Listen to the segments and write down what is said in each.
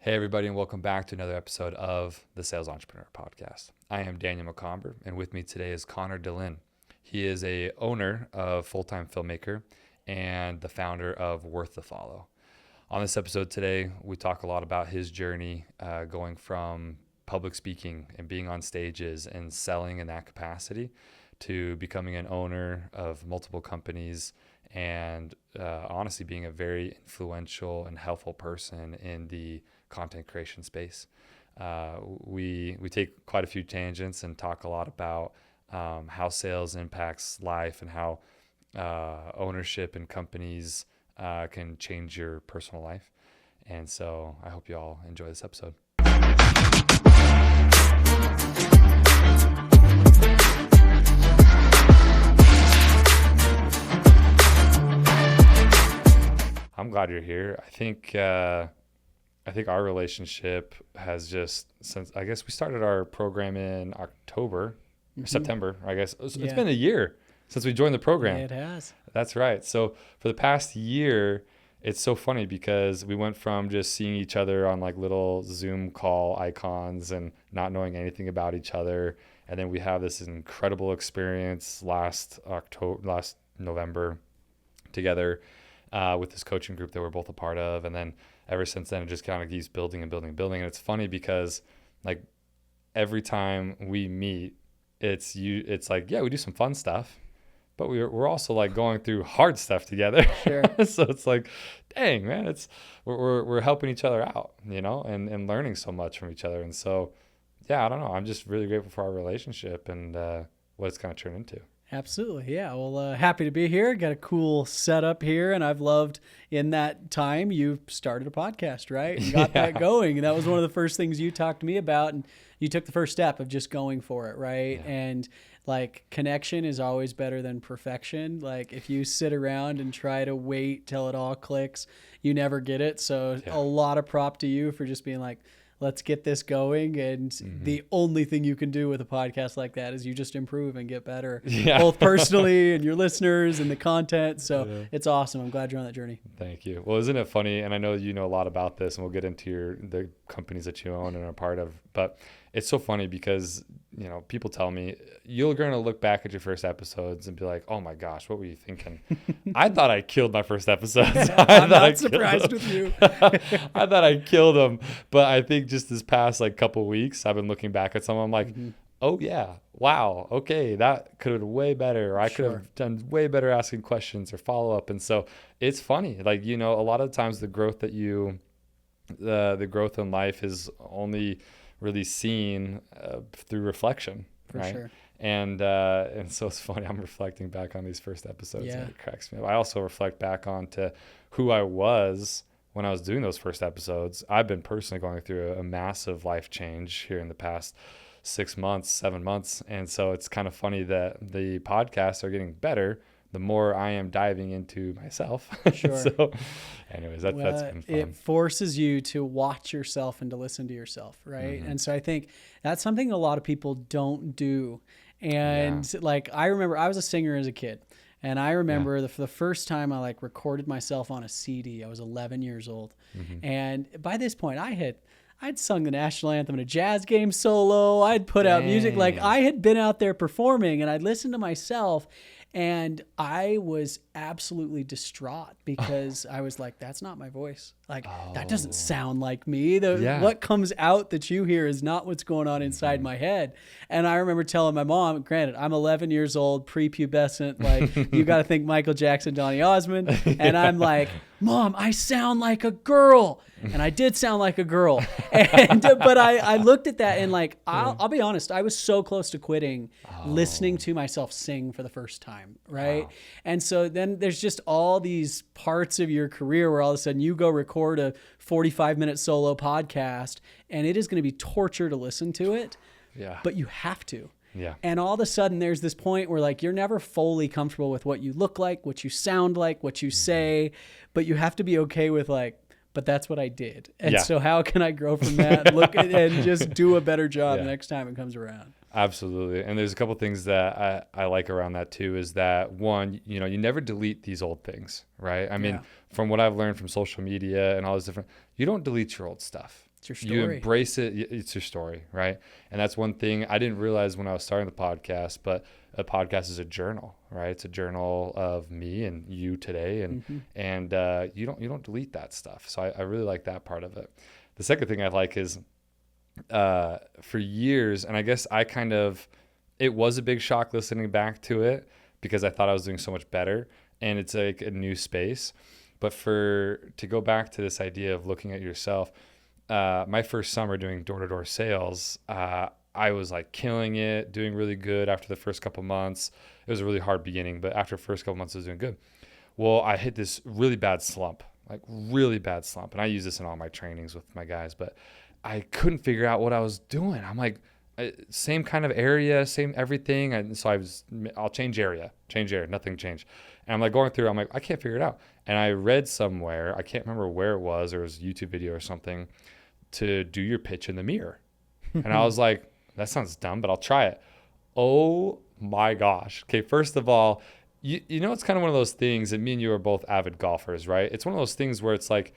Hey, everybody, and welcome back to another episode of the Sales Entrepreneur Podcast. I am Daniel McComber, and with me today is Connor Dehlin. He is a owner of Full-Time Filmmaker and the founder of Worth the Follow. On this episode today, we talk a lot about his journey going from public speaking and being on stages and selling in that capacity to becoming an owner of multiple companies and honestly being a very influential and helpful person in the content creation space. We take quite a few tangents and talk a lot about how sales impacts life and how ownership in companies can change your personal life. And so I hope you all enjoy this episode. I'm glad you're here. I think our relationship has just, since I guess we started our program in October, September, I guess. It's been a year since we joined the program. Yeah, it has. That's right. So for the past year, it's so funny because we went from just seeing each other on like little Zoom call icons and not knowing anything about each other. And then we have this incredible experience last November together with this coaching group that we're both a part of. And then ever since then, it just kind of keeps building and building and building. And it's funny because like every time we meet, it's like, yeah, we do some fun stuff, but we're also like going through hard stuff together. Sure. So it's like, dang, man, we're helping each other out, and learning so much from each other. And so, yeah, I don't know. I'm just really grateful for our relationship and what it's kind of turned into. Absolutely. Yeah. Well, happy to be here. Got a cool setup here. And I've loved in that time you started a podcast, right? And got that going. And that was one of the first things you talked to me about. And you took the first step of just going for it, right? Yeah. And like connection is always better than perfection. Like if you sit around and try to wait till it all clicks, you never get it. So a lot of prop to you for just being like, let's get this going. And the only thing you can do with a podcast like that is you just improve and get better, both personally and your listeners and the content. So it's awesome. I'm glad you're on that journey. Thank you. Well, isn't it funny? And I know you know a lot about this, and we'll get into the companies that you own and are part of. But it's so funny because, people tell me you're going to look back at your first episodes and be like, oh my gosh, what were you thinking? I thought I killed my first episodes. I'm not surprised with you. I thought I killed them. But I think just this past like couple weeks, I've been looking back at some. I'm like, oh yeah, wow, okay, that could have been way better. Or I could have done way better asking questions or follow up. And so it's funny, like, a lot of times the growth the growth in life is only really seen through reflection, right? Sure. And so it's funny. I'm reflecting back on these first episodes, and it cracks me up. I also reflect back on to who I was when I was doing those first episodes. I've been personally going through a massive life change here in the past 7 months, and so it's kind of funny that the podcasts are getting better the more I am diving into myself. Sure. So anyways, that's been fun. It forces you to watch yourself and to listen to yourself, right? And so I think that's something a lot of people don't do. And like, I remember I was a singer as a kid. And I remember for the first time I like recorded myself on a CD. I was 11 years old. And by this point I'd sung the national anthem in a jazz game solo. I'd put out music. Like I had been out there performing, and I'd listened to myself. And I was absolutely distraught because I was like, that's not my voice. Like, that doesn't sound like me. What comes out that you hear is not what's going on inside my head. And I remember telling my mom, granted, I'm 11 years old, prepubescent, like, you got to think Michael Jackson, Donny Osmond. And I'm like, Mom, I sound like a girl. And I did sound like a girl. But I looked at that and like, I'll be honest, I was so close to quitting listening to myself sing for the first time, right? Wow. And so then there's just all these parts of your career where all of a sudden you go record a 45-minute solo podcast and it is going to be torture to listen to it, but you have to. Yeah. And all of a sudden there's this point where like you're never fully comfortable with what you look like, what you sound like, what you say, but you have to be okay with like, but that's what I did. And so how can I grow from that? Look at, and just do a better job next time it comes around. Absolutely. And there's a couple things that I like around that too, is that one, you never delete these old things, right? I mean, from what I've learned from social media and all this different, you don't delete your old stuff. It's your story. You embrace it. It's your story, right? And that's one thing I didn't realize when I was starting the podcast, but a podcast is a journal, right? It's a journal of me and you today. And you don't delete that stuff. So I really like that part of it. The second thing I like is for years, and I guess it was a big shock listening back to it because I thought I was doing so much better, and it's like a new space. But to go back to this idea of looking at yourself, my first summer doing door-to-door sales, I was like killing it, doing really good after the first couple months. It was a really hard beginning, but after the first couple months, I was doing good. Well, I hit this really bad slump. And I use this in all my trainings with my guys, but I couldn't figure out what I was doing. I'm like, same kind of area, same everything. And so I'll change area, nothing changed. And I'm like going through, I'm like, I can't figure it out. And I read somewhere, I can't remember where it was a YouTube video or something, to do your pitch in the mirror. And I was like, that sounds dumb, but I'll try it. Oh my gosh. Okay, first of all, you know, it's kind of one of those things that me and you are both avid golfers, right? It's one of those things where it's like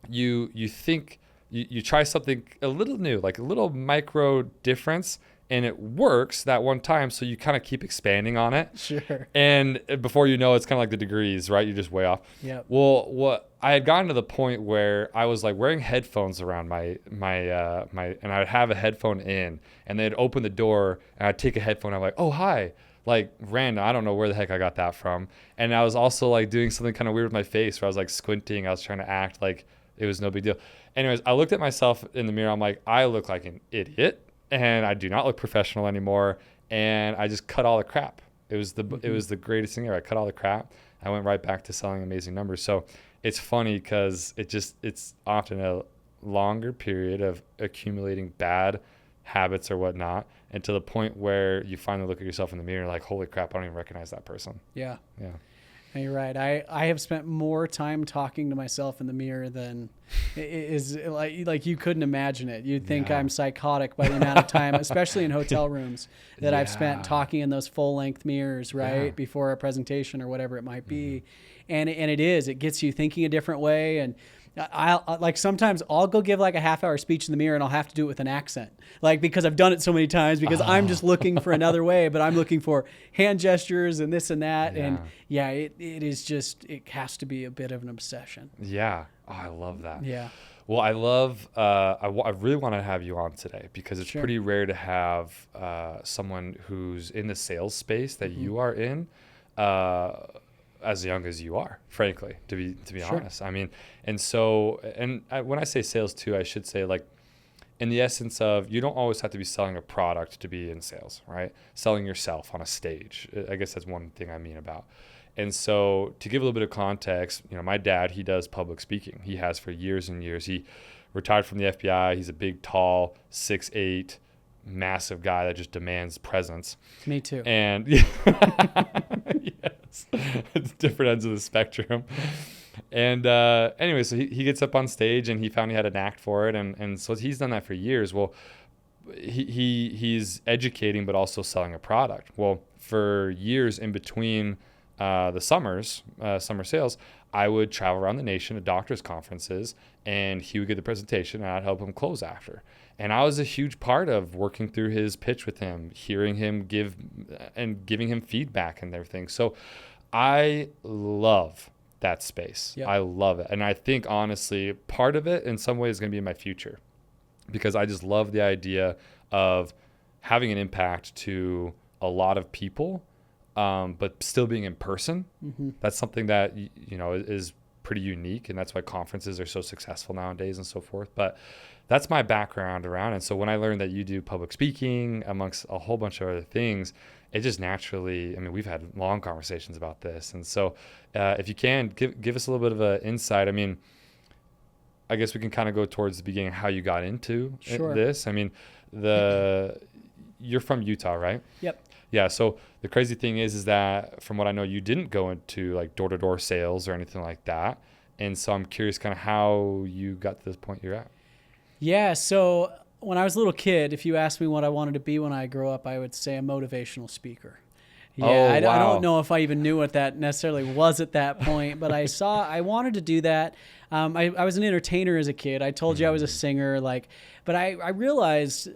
you think you try something a little new, like a little micro difference, and it works that one time. So you kind of keep expanding on it. Sure. And before you know, it's kind of like the degrees, right? You're just way off. Yep. Well, what I had gotten to the point where I was like wearing headphones around my, and I'd have a headphone in, and they'd open the door, and I'd take a headphone. I'm like, oh, hi. Like random. I don't know where the heck I got that from. And I was also like doing something kind of weird with my face where I was like squinting. I was trying to act like it was no big deal. Anyways, I looked at myself in the mirror. I'm like, I look like an idiot, and I do not look professional anymore. And I just cut all the crap. It was the greatest thing ever. I cut all the crap. I went right back to selling amazing numbers. So it's funny because it's often a longer period of accumulating bad habits or whatnot, and to the point where you finally look at yourself in the mirror like, holy crap, I don't even recognize that person. Yeah. Yeah. And you're right. I have spent more time talking to myself in the mirror than is like you couldn't imagine it. You'd think I'm psychotic by the amount of time, especially in hotel rooms, that I've spent talking in those full length mirrors, right? Before a presentation or whatever it might be. And it gets you thinking a different way. And I'll like sometimes I'll go give like a half-hour speech in the mirror, and I'll have to do it with an accent, like because I've done it so many times, because I'm just looking for another way, but I'm looking for hand gestures and this and that. And it is just, it has to be a bit of an obsession. Yeah. Oh, I love that. Yeah. Well, I love, I really want to have you on today because it's pretty rare to have someone who's in the sales space that you are in, as young as you are, frankly, to be honest. I mean, and so, when I say sales too, I should say like in the essence of, you don't always have to be selling a product to be in sales, right? Selling yourself on a stage. I guess that's one thing I mean about. And so to give a little bit of context, you know, my dad, he does public speaking. He has for years and years. He retired from the FBI. He's a big, tall, 6'8", massive guy that just demands presence. Me too. And yes, it's different ends of the spectrum. And anyway, so he gets up on stage, and he found he had a knack for it, and so he's done that for years. Well, he's educating but also selling a product. Well, for years in between the summer sales, I would travel around the nation to doctors' conferences, and he would give the presentation, and I'd help him close after. And I was a huge part of working through his pitch with him, hearing him give and giving him feedback and everything. So I love that space. Yep. I love it. And I think, honestly, part of it in some ways is going to be in my future, because I just love the idea of having an impact to a lot of people, but still being in person. Mm-hmm. That's something that, you know, is pretty unique, and that's why conferences are so successful nowadays and so forth. But that's my background around. And so when I learned that you do public speaking amongst a whole bunch of other things, it just naturally, I mean, we've had long conversations about this. And so if you can give us a little bit of an insight. I mean, I guess we can kind of go towards the beginning, how you got into this. I mean, you're from Utah, right? Yep. Yeah. So the crazy thing is that from what I know, you didn't go into like door-to-door sales or anything like that. And so I'm curious kind of how you got to this point you're at. Yeah. So when I was a little kid, if you asked me what I wanted to be when I grow up, I would say a motivational speaker. Yeah, I don't know if I even knew what that necessarily was at that point, but I wanted to do that. I was an entertainer as a kid. I told you I was a singer, but I realized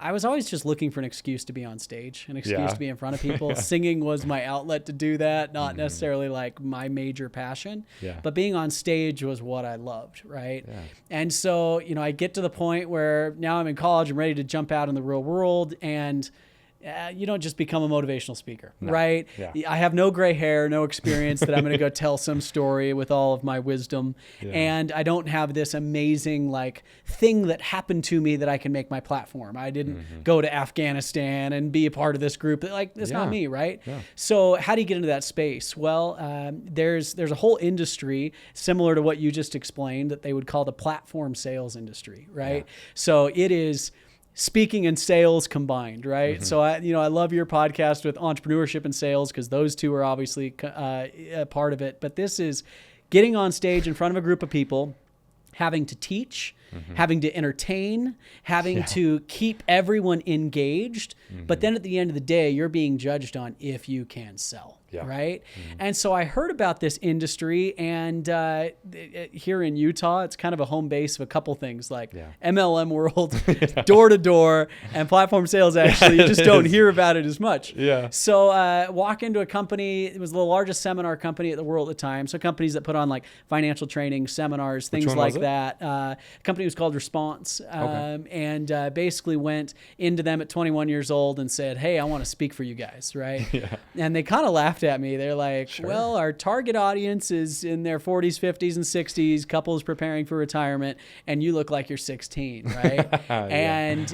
I was always just looking for an excuse to be on stage, an excuse to be in front of people. Singing was my outlet to do that, not necessarily like my major passion, but being on stage was what I loved, right? Yeah. And so, I get to the point where now I'm in college, I'm ready to jump out in the real world, and you don't just become a motivational speaker, right? Yeah. I have no gray hair, no experience that I'm going to go tell some story with all of my wisdom. Yeah. And I don't have this amazing thing that happened to me that I can make my platform. I didn't go to Afghanistan and be a part of this group. That's not me, right? Yeah. So how do you get into that space? Well, there's a whole industry similar to what you just explained that they would call the platform sales industry, right? Yeah. So it is speaking and sales combined, right? So I love your podcast with entrepreneurship and sales because those two are obviously a part of it. But this is getting on stage in front of a group of people, having to teach, having to entertain, having to keep everyone engaged. But then at the end of the day, you're being judged on if you can sell. Yeah. Right. And so I heard about this industry, and here in Utah, it's kind of a home base of a couple things like MLM world, door to door, and platform sales. Actually, you just don't hear about it as much. Yeah. So walk into a company. It was the largest seminar company at the world at the time. So companies that put on financial training, seminars, things like that. The company was called Response, and basically went into them at 21 years old and said, "Hey, I want to speak for you guys." Right. Yeah. And they kind of laughed at me. They're like, well, our target audience is in their 40s, 50s, and 60s, couples preparing for retirement, and you look like you're 16, right? And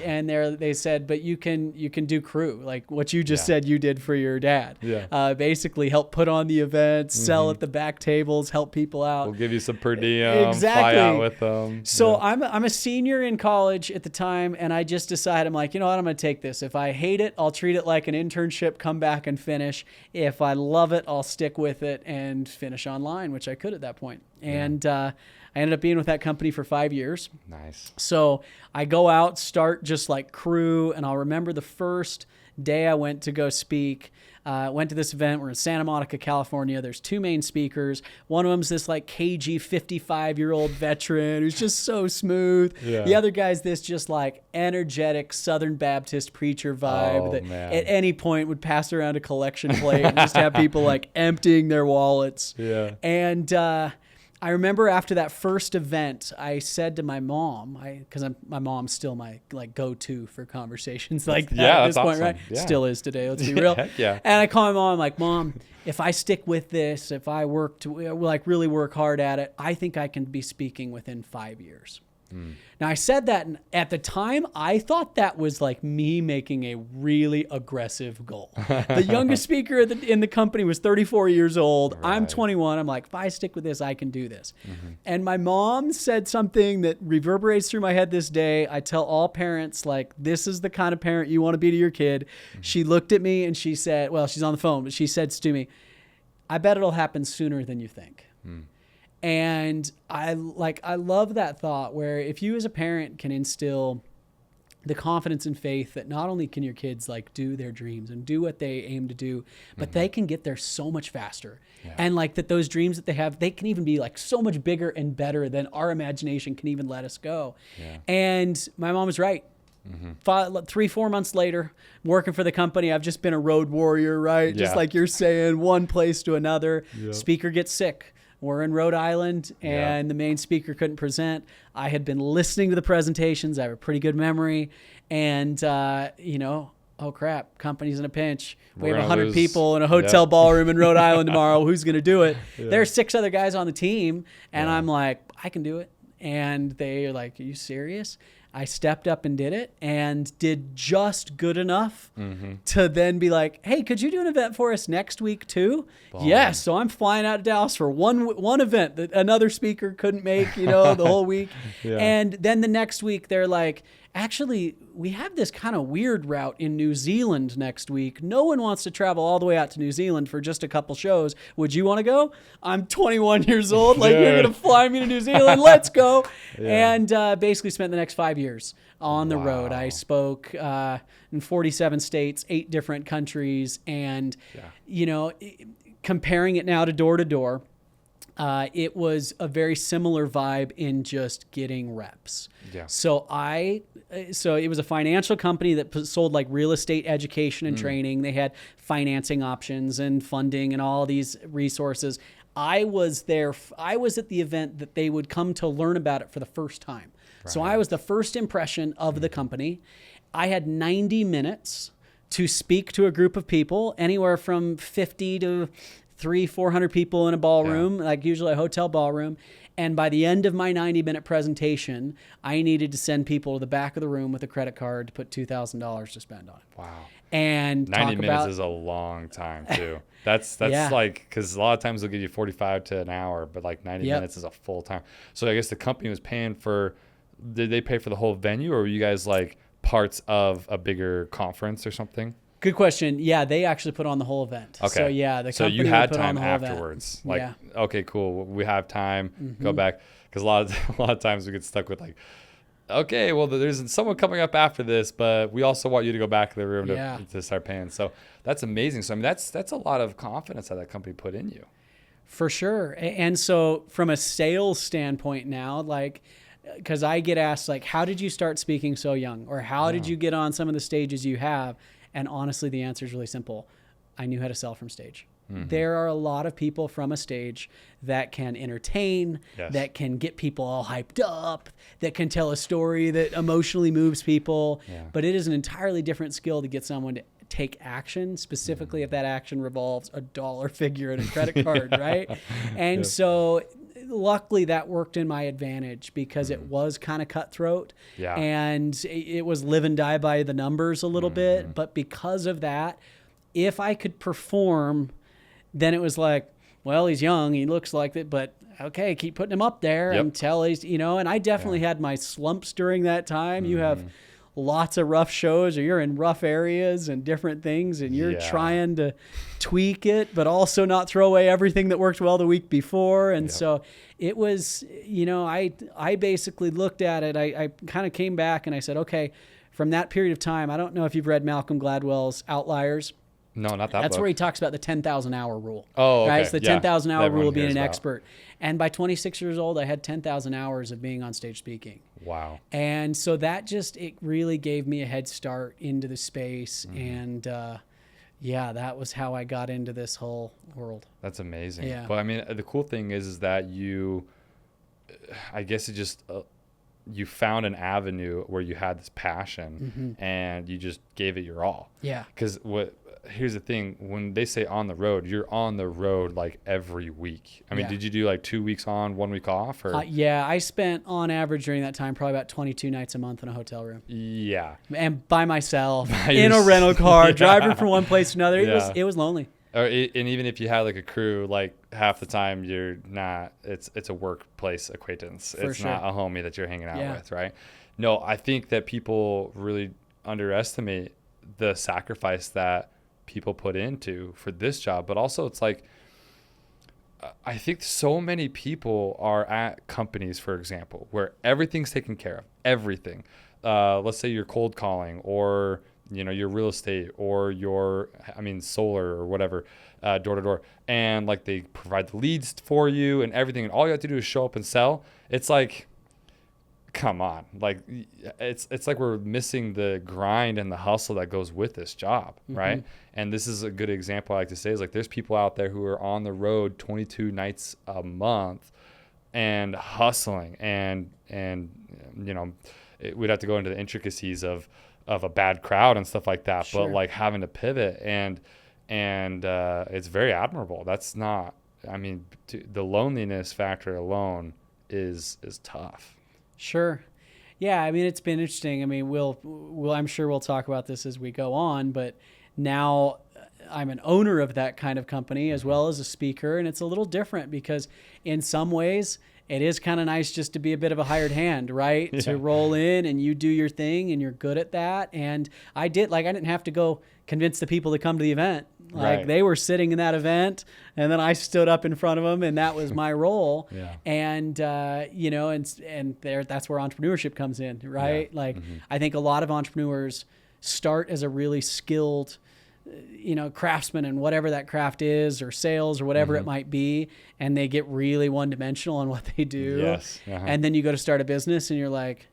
they said, but you can do crew, like what you just said you did for your dad. Yeah. Basically help put on the events, sell at the back tables, help people out. We'll give you some per diem, fly out with them. So I'm a senior in college at the time, and I just decided, I'm like, you know what, I'm going to take this. If I hate it, I'll treat it like an internship, come back and finish. If I love it, I'll stick with it and finish online, which I could at that point. And I ended up being with that company for 5 years. Nice. So I go out, start just like crew, and I'll remember the first day I went to go speak. Went to this event. We're in Santa Monica, California. There's two main speakers. One of them's this cagey 55-year-old veteran who's just so smooth. Yeah. The other guy's this just energetic Southern Baptist preacher vibe at any point would pass around a collection plate and just have people emptying their wallets. Yeah. And I remember after that first event, I said to my mom, because my mom's still my go-to for conversations like that at this point, right? Yeah. Still is today. Let's be real. Yeah. And I call my mom, I'm like, Mom, if I stick with this, if I work to really work hard at it, I think I can be speaking within 5 years. Now I said that, and at the time I thought that was me making a really aggressive goal. The youngest speaker in the company was 34 years old. Right. I'm 21. I'm like, if I stick with this, I can do this. And my mom said something that reverberates through my head this day. I tell all parents, this is the kind of parent you want to be to your kid. She looked at me and she said, well, she's on the phone, but she said to me, I bet it'll happen sooner than you think. And I love that thought where if you as a parent can instill the confidence and faith that not only can your kids do their dreams and do what they aim to do, but they can get there so much faster. Yeah. And that those dreams that they have, they can even be so much bigger and better than our imagination can even let us go. Yeah. And my mom was right. 3-4 months later, working for the company, I've just been a road warrior, right? Yeah. Just like you're saying, one place to another. Yep. Speaker gets sick. We're in Rhode Island, and the main speaker couldn't present. I had been listening to the presentations. I have a pretty good memory. And, oh, crap, company's in a pinch. We have 100 people in a hotel ballroom in Rhode Island tomorrow. Who's going to do it? Yeah. There's 6 other guys on the team, and I'm like, I can do it. And they're like, are you serious? I stepped up and did it and did just good enough to then be like, hey, could you do an event for us next week too? Bomb. Yes. So I'm flying out to Dallas for one event that another speaker couldn't make, the whole week. Yeah. And then the next week they're like, actually, we have this kind of weird route in New Zealand next week. No one wants to travel all the way out to New Zealand for just a couple shows. Would you want to go? I'm 21 years old. You're going to fly me to New Zealand. Let's go. Yeah. And basically spent the next 5 5 years on the road. I spoke in 47 states, 8 different countries, and comparing it now to door, it was a very similar vibe in just getting reps. Yeah. So it was a financial company that sold like real estate education and training. They had financing options and funding and all these resources. I was there. I was at the event that they would come to learn about it for the first time. Right. So I was the first impression of the company. I had 90 minutes to speak to a group of people, anywhere from 50 to 300-400 people in a ballroom, like usually a hotel ballroom. And by the end of my 90-minute presentation, I needed to send people to the back of the room with a credit card to put $2,000 to spend on. Wow. And 90 minutes is a long time too. That's like, because a lot of times they'll give you 45 to an hour, but like 90 minutes is a full time. So I guess the company was paying did they pay for the whole venue, or were you guys like parts of a bigger conference or something? Good question. Yeah, they actually put on the whole event. Okay. So yeah, the company you had put time on the whole afterwards. Event. Like, okay, cool. We have time. Go back, because a lot of times we get stuck with like, okay, well, there's someone coming up after this, but we also want you to go back to the room to start paying. So that's amazing. So I mean, that's a lot of confidence that company put in you. For sure. And so from a sales standpoint now, like, because I get asked like, how did you start speaking so young, or how did you get on some of the stages you have? And honestly, the answer is really simple. I knew how to sell from stage. There are a lot of people from a stage that can entertain, that can get people all hyped up, that can tell a story that emotionally moves people. Yeah. But it is an entirely different skill to get someone to take action, specifically if that action revolves a dollar figure and a credit card, right? And so luckily that worked in my advantage, because it was kind of cutthroat and it was live and die by the numbers a little bit. But because of that, if I could perform, then it was like, well, he's young, he looks like it, but okay, keep putting him up there until he's, and I definitely had my slumps during that time. You have lots of rough shows, or you're in rough areas and different things, and you're trying to tweak it, but also not throw away everything that worked well the week before. And so it was, I basically looked at it. I kind of came back and I said, okay, from that period of time, I don't know if you've read Malcolm Gladwell's Outliers. No, not that That's book. where he talks about the 10,000 hour rule. Oh, okay. Right? It's the 10,000 hour rule of being an about. expert. And by 26 years old, I had 10,000 hours of being on stage speaking. Wow. And so that it really gave me a head start into the space. And that was how I got into this whole world. That's amazing. Yeah. But I mean, the cool thing is that I guess it just, you found an avenue where you had this passion and you just gave it your all. Yeah. Because here's the thing, when they say on the road, you're on the road like every week. I mean, did you do like 2 weeks on, 1 week off? Or? I spent on average during that time probably about 22 nights a month in a hotel room. Yeah. And by myself, in a rental car, driving from one place to another. It was lonely. And even if you had like a crew, like half the time you're not, it's a workplace acquaintance. It's not a homie that you're hanging out with, right? No, I think that people really underestimate the sacrifice that people put into for this job. But also it's like, I think so many people are at companies, for example, where everything's taken care of, everything. Let's say you're cold calling, or your real estate, or solar or whatever, door to door, and like they provide the leads for you and everything, and all you have to do is show up and sell. It's like, come on, like it's like we're missing the grind and the hustle that goes with this job, right? And this is a good example I like to say, is like there's people out there who are on the road 22 nights a month and hustling, and we'd have to go into the intricacies of a bad crowd and stuff like that, but like having to pivot, and it's very admirable. That's not, the loneliness factor alone is tough. Sure. Yeah. It's been interesting. I'm sure we'll talk about this as we go on, but now I'm an owner of that kind of company as well as a speaker. And it's a little different because in some ways it is kind of nice just to be a bit of a hired hand, right? Yeah. To roll in and you do your thing and you're good at that. And I didn't have to go convince the people to come to the event. Like they were sitting in that event and then I stood up in front of them and that was my role. Yeah. And, that's where entrepreneurship comes in, right? Yeah. Like I think a lot of entrepreneurs start as a really skilled, craftsman in whatever that craft is, or sales or whatever it might be. And they get really one-dimensional on what they do. Yes. Uh-huh. And then you go to start a business and you're like,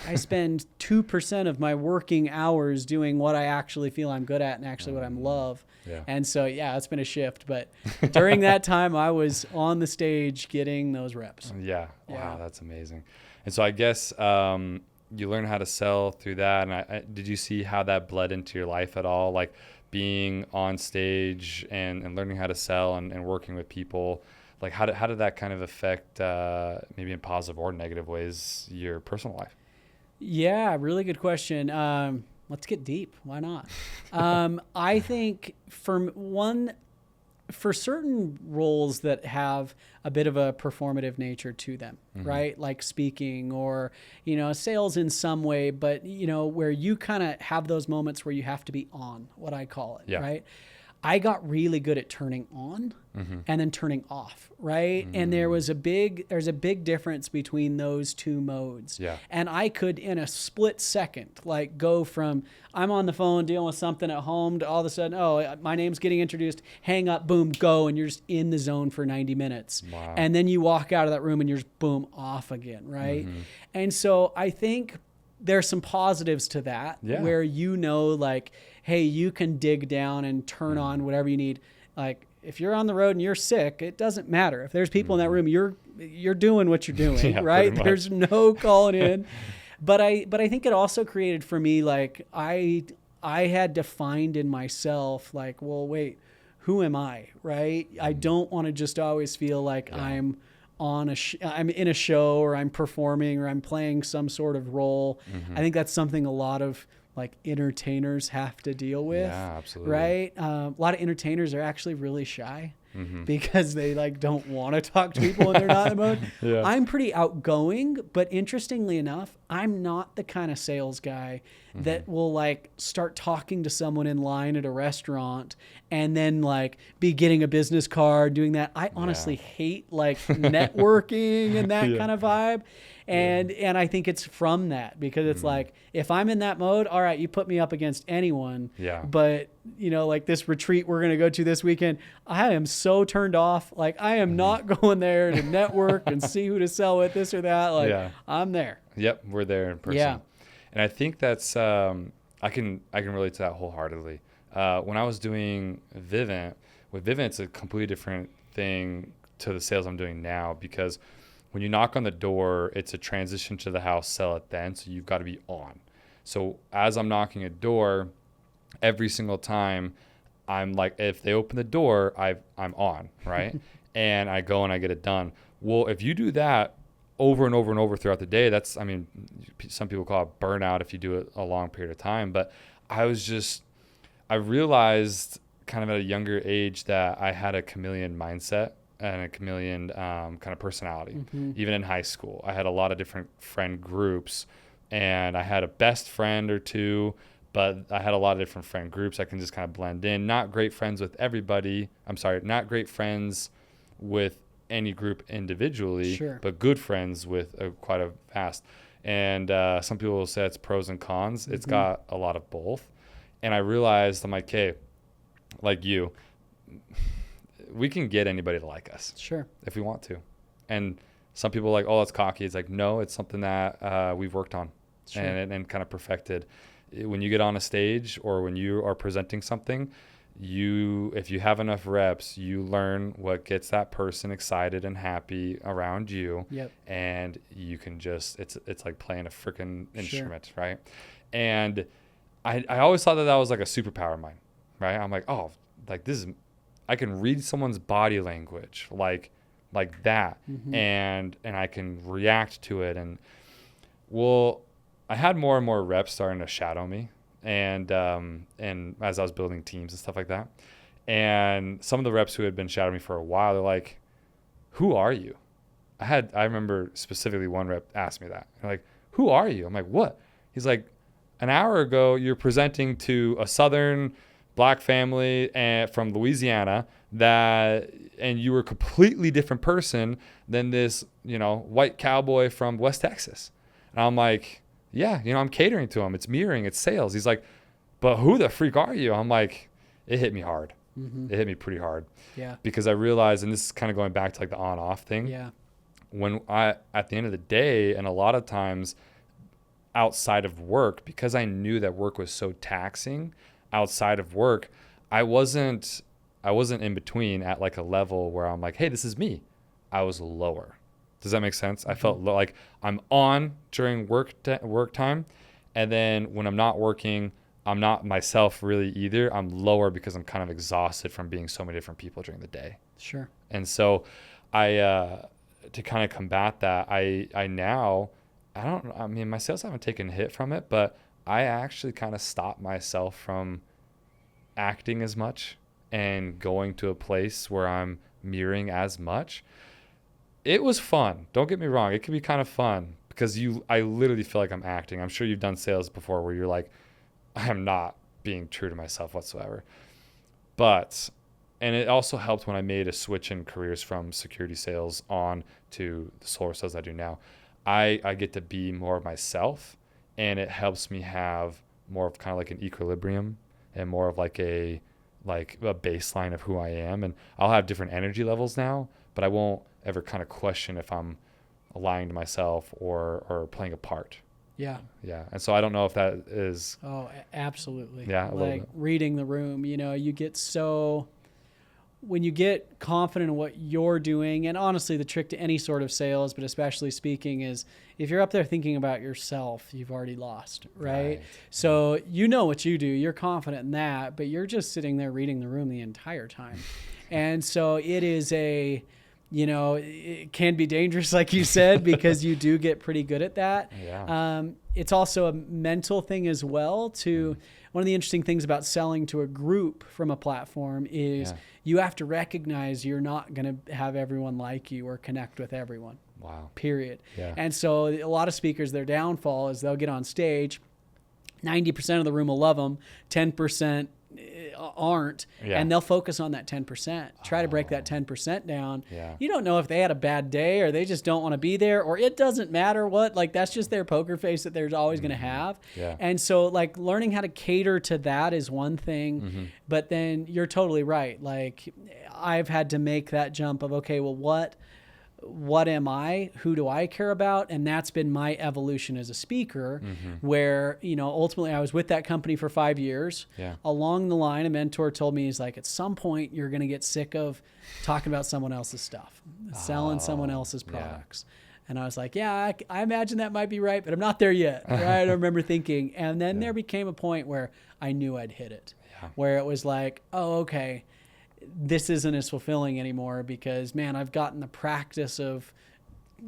I spend 2% of my working hours doing what I actually feel I'm good at and actually what I'm love. Yeah. And so, it's been a shift. But during that time, I was on the stage getting those reps. Yeah. Wow, that's amazing. And so I guess you learn how to sell through that. And did you see how that bled into your life at all? Like being on stage and learning how to sell and working with people. Like how did that kind of affect, maybe in positive or negative ways, your personal life? Yeah, really good question. Let's get deep. Why not? I think for certain roles that have a bit of a performative nature to them, right? Like speaking or, sales in some way, but, where you kind of have those moments where you have to be on, what I call it, right? I got really good at turning on and then turning off, right? And there's a big difference between those two modes. Yeah. And I could, in a split second, like go from I'm on the phone dealing with something at home to all of a sudden, my name's getting introduced, hang up, boom, go, and you're just in the zone for 90 minutes. Wow. And then you walk out of that room and you're just boom, off again, right? And so I think there's some positives to that where like, hey, you can dig down and turn on whatever you need. Like if you're on the road and you're sick, it doesn't matter. If there's people in that room, you're doing what you're doing, right? There's no calling in. But I think it also created for me, like I had defined in myself, like, well, wait, who am I, right? I don't want to just always feel like I'm on I'm in a show or I'm performing or I'm playing some sort of role. I think that's something a lot of like entertainers have to deal with. Yeah, absolutely. Right? A lot of entertainers are actually really shy because they like don't want to talk to people when they're not in the mode. Yeah. I'm pretty outgoing, but interestingly enough, I'm not the kind of sales guy that will like start talking to someone in line at a restaurant and then like be getting a business card, doing that. I honestly hate like networking and that kind of vibe. And I think it's from that because it's like, if I'm in that mode, all right, you put me up against anyone. Yeah. But like this retreat we're going to go to this weekend, I am so turned off. Like I am not going there to network and see who to sell with, this or that. Like I'm there. Yep. We're there in person. Yeah. And I think that's, I can relate to that wholeheartedly. When I was doing Vivint, it's a completely different thing to the sales I'm doing now because when you knock on the door, it's a transition to the house, sell it then. So you've got to be on. So as I'm knocking a door, every single time I'm like, if they open the door, I'm on, right? And I go and I get it done. Well, if you do that over and over and over throughout the day, some people call it burnout if you do it a long period of time. But I realized kind of at a younger age that I had a chameleon mindset and a chameleon kind of personality. Even in high school, I had a lot of different friend groups and I had a best friend or two, but I had a lot of different friend groups. I can just kind of blend in. Not great friends with everybody. Not great friends with any group individually, but good friends with quite a vast. And some people will say it's pros and cons. It's got a lot of both. And I realized, I'm like, hey, like you, we can get anybody to like us. Sure. If we want to. And some people are like, oh, it's cocky. It's like, no, it's something that we've worked on and kind of perfected. When you get on a stage or when you are presenting something, if you have enough reps, you learn what gets that person excited and happy around you. Yep. And you can just, it's like playing a freaking instrument, right? And I always thought that was like a superpower of mine, right? I'm like, oh, like this is, I can read someone's body language like that, and I can react to it. And well, I had more and more reps starting to shadow me, and as I was building teams and stuff like that, and some of the reps who had been shadowing me for a while, they're like, "Who are you?" I remember specifically one rep asked me that. They're like, who are you? I'm like, what? He's like, an hour ago, you're presenting to a Southern black family and from Louisiana and you were a completely different person than this, white cowboy from West Texas. And I'm like, yeah, I'm catering to him. It's mirroring, it's sales. He's like, but who the freak are you? I'm like, it hit me hard. Mm-hmm. It hit me pretty hard. Yeah. Because I realized, and this is kind of going back to like the on off thing. Yeah. When at the end of the day, and a lot of times outside of work, because I knew that work was so taxing outside of work, I wasn't in between at like a level where I'm like, hey, this is me. I was lower. Does that make sense? Mm-hmm. I felt like I'm on during work time. And then when I'm not working, I'm not myself really either. I'm lower because I'm kind of exhausted from being so many different people during the day. Sure. And so to kind of combat that, my sales haven't taken a hit from it, but I actually kind of stopped myself from acting as much and going to a place where I'm mirroring as much. It was fun. Don't get me wrong. It can be kind of fun because I literally feel like I'm acting. I'm sure you've done sales before where you're like, I'm not being true to myself whatsoever. And it also helped when I made a switch in careers from security sales on to the solar sales I do now. I get to be more of myself, and it helps me have more of kind of like an equilibrium and more of like a baseline of who I am. And I'll have different energy levels now, but I won't ever kind of question if I'm lying to myself or playing a part. Yeah. Yeah. And so I don't know if that is. Oh, absolutely. Yeah. Like reading the room, you get when you get confident in what you're doing, and honestly, the trick to any sort of sales, but especially speaking, is if you're up there thinking about yourself, you've already lost, right? So you know what you do, you're confident in that, but you're just sitting there reading the room the entire time. And so it is it can be dangerous, like you said, because you do get pretty good at that. Yeah. It's also a mental thing as well. One of the interesting things about selling to a group from a platform is you have to recognize you're not going to have everyone like you or connect with everyone. Wow. Period. Yeah. And so a lot of speakers, their downfall is they'll get on stage, 90% of the room will love them, 10% aren't, and they'll focus on that 10%, try to break that 10% down. You don't know if they had a bad day or they just don't want to be there, or it doesn't matter what, like that's just their poker face that they're always going to have. And so like learning how to cater to that is one thing, but then you're totally right. Like I've had to make that jump of, okay, well, what am I? Who do I care about? And that's been my evolution as a speaker, where, ultimately I was with that company for 5 years. Along the line, a mentor told me, he's like, at some point you're going to get sick of talking about someone else's stuff, selling someone else's products. And I was like, I imagine that might be right, but I'm not there yet. Right? I remember thinking, and then there became a point where I knew I'd hit it, where it was like, oh, okay, this isn't as fulfilling anymore because, man, I've gotten the practice of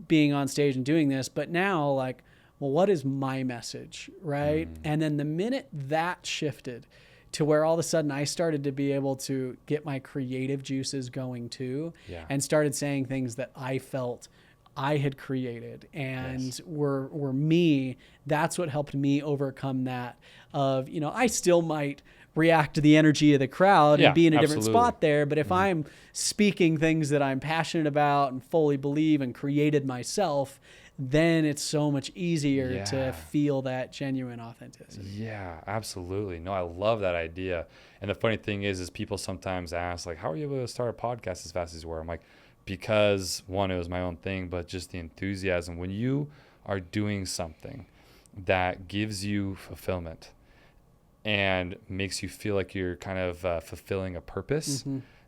being on stage and doing this, but now like, well, what is my message, right? And then the minute that shifted to where all of a sudden I started to be able to get my creative juices going too, and started saying things that I felt I had created and were me, that's what helped me overcome that of, I still might react to the energy of the crowd and be in a different spot there. But if I'm speaking things that I'm passionate about and fully believe and created myself, then it's so much easier to feel that genuine authenticity. Yeah, absolutely. No, I love that idea. And the funny thing is people sometimes ask, like, how are you able to start a podcast as fast as you were? I'm like, because one, it was my own thing, but just the enthusiasm. When you are doing something that gives you fulfillment and makes you feel like you're kind of fulfilling a purpose,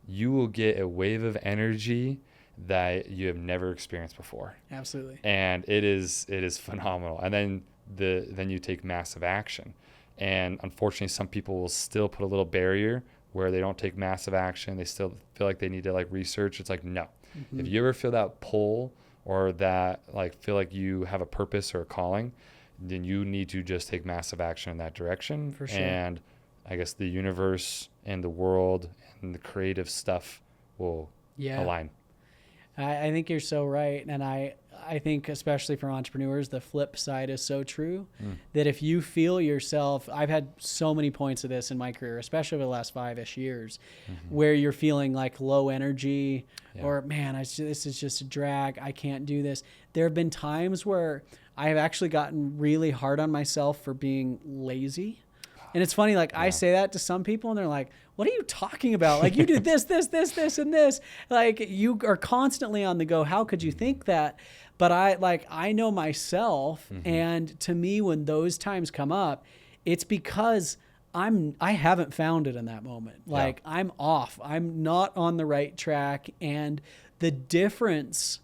you will get a wave of energy that you have never experienced before. Absolutely. And it is phenomenal. And then you take massive action. And unfortunately, some people will still put a little barrier where they don't take massive action. They still feel like they need to like research. It's like, no. If you ever feel that pull or that like feel like you have a purpose or a calling, then you need to just take massive action in that direction. For sure. And I guess the universe and the world and the creative stuff will align. I think you're so right. And I think especially for entrepreneurs, the flip side is so true that if you feel yourself, I've had so many points of this in my career, especially over the last 5-ish years, where you're feeling like low energy or man, this is just a drag. I can't do this. There have been times where I have actually gotten really hard on myself for being lazy. And it's funny, like I say that to some people and they're like, what are you talking about? Like you do this, and this. Like you are constantly on the go. How could you think that? But I know myself. And to me, when those times come up, it's because I haven't found it in that moment. Like I'm off. I'm not on the right track. And the difference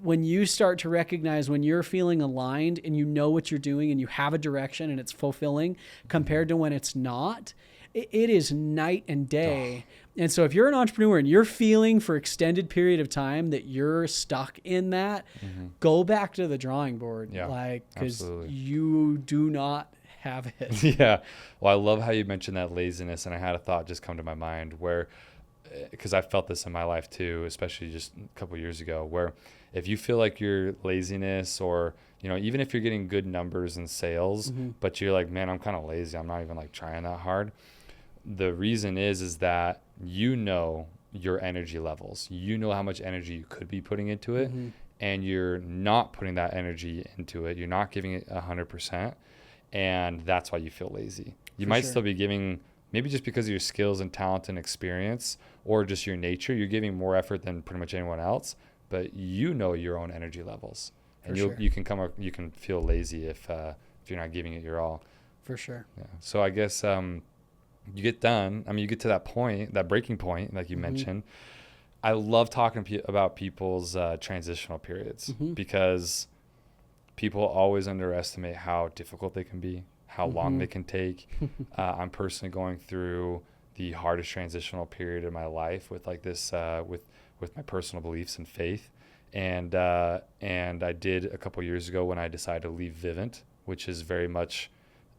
when you start to recognize when you're feeling aligned and you know what you're doing and you have a direction and it's fulfilling compared to when it's not, it is night and day. And so if you're an entrepreneur and you're feeling for extended period of time that you're stuck in that, go back to the drawing board. Because you do not have it. Yeah. Well, I love how you mentioned that laziness. And I had a thought just come to my mind where, because I felt this in my life too, especially just a couple of years ago, where if you feel like your laziness or, even if you're getting good numbers in sales, but you're like, man, I'm kind of lazy. I'm not even like trying that hard. The reason is that your energy levels, how much energy you could be putting into it, and you're not putting that energy into it. You're not giving it 100%. And that's why you feel lazy. You might still be giving, maybe just because of your skills and talent and experience or just your nature, you're giving more effort than pretty much anyone else, but your own energy levels. And you can feel lazy if you're not giving it your all. For sure. Yeah. So I guess you get done. I mean, you get to that point, that breaking point, like you mentioned. I love talking about people's transitional periods because people always underestimate how difficult they can be, how long they can take. I'm personally going through the hardest transitional period of my life with like this, with my personal beliefs and faith. And I did a couple years ago when I decided to leave Vivint, which is very much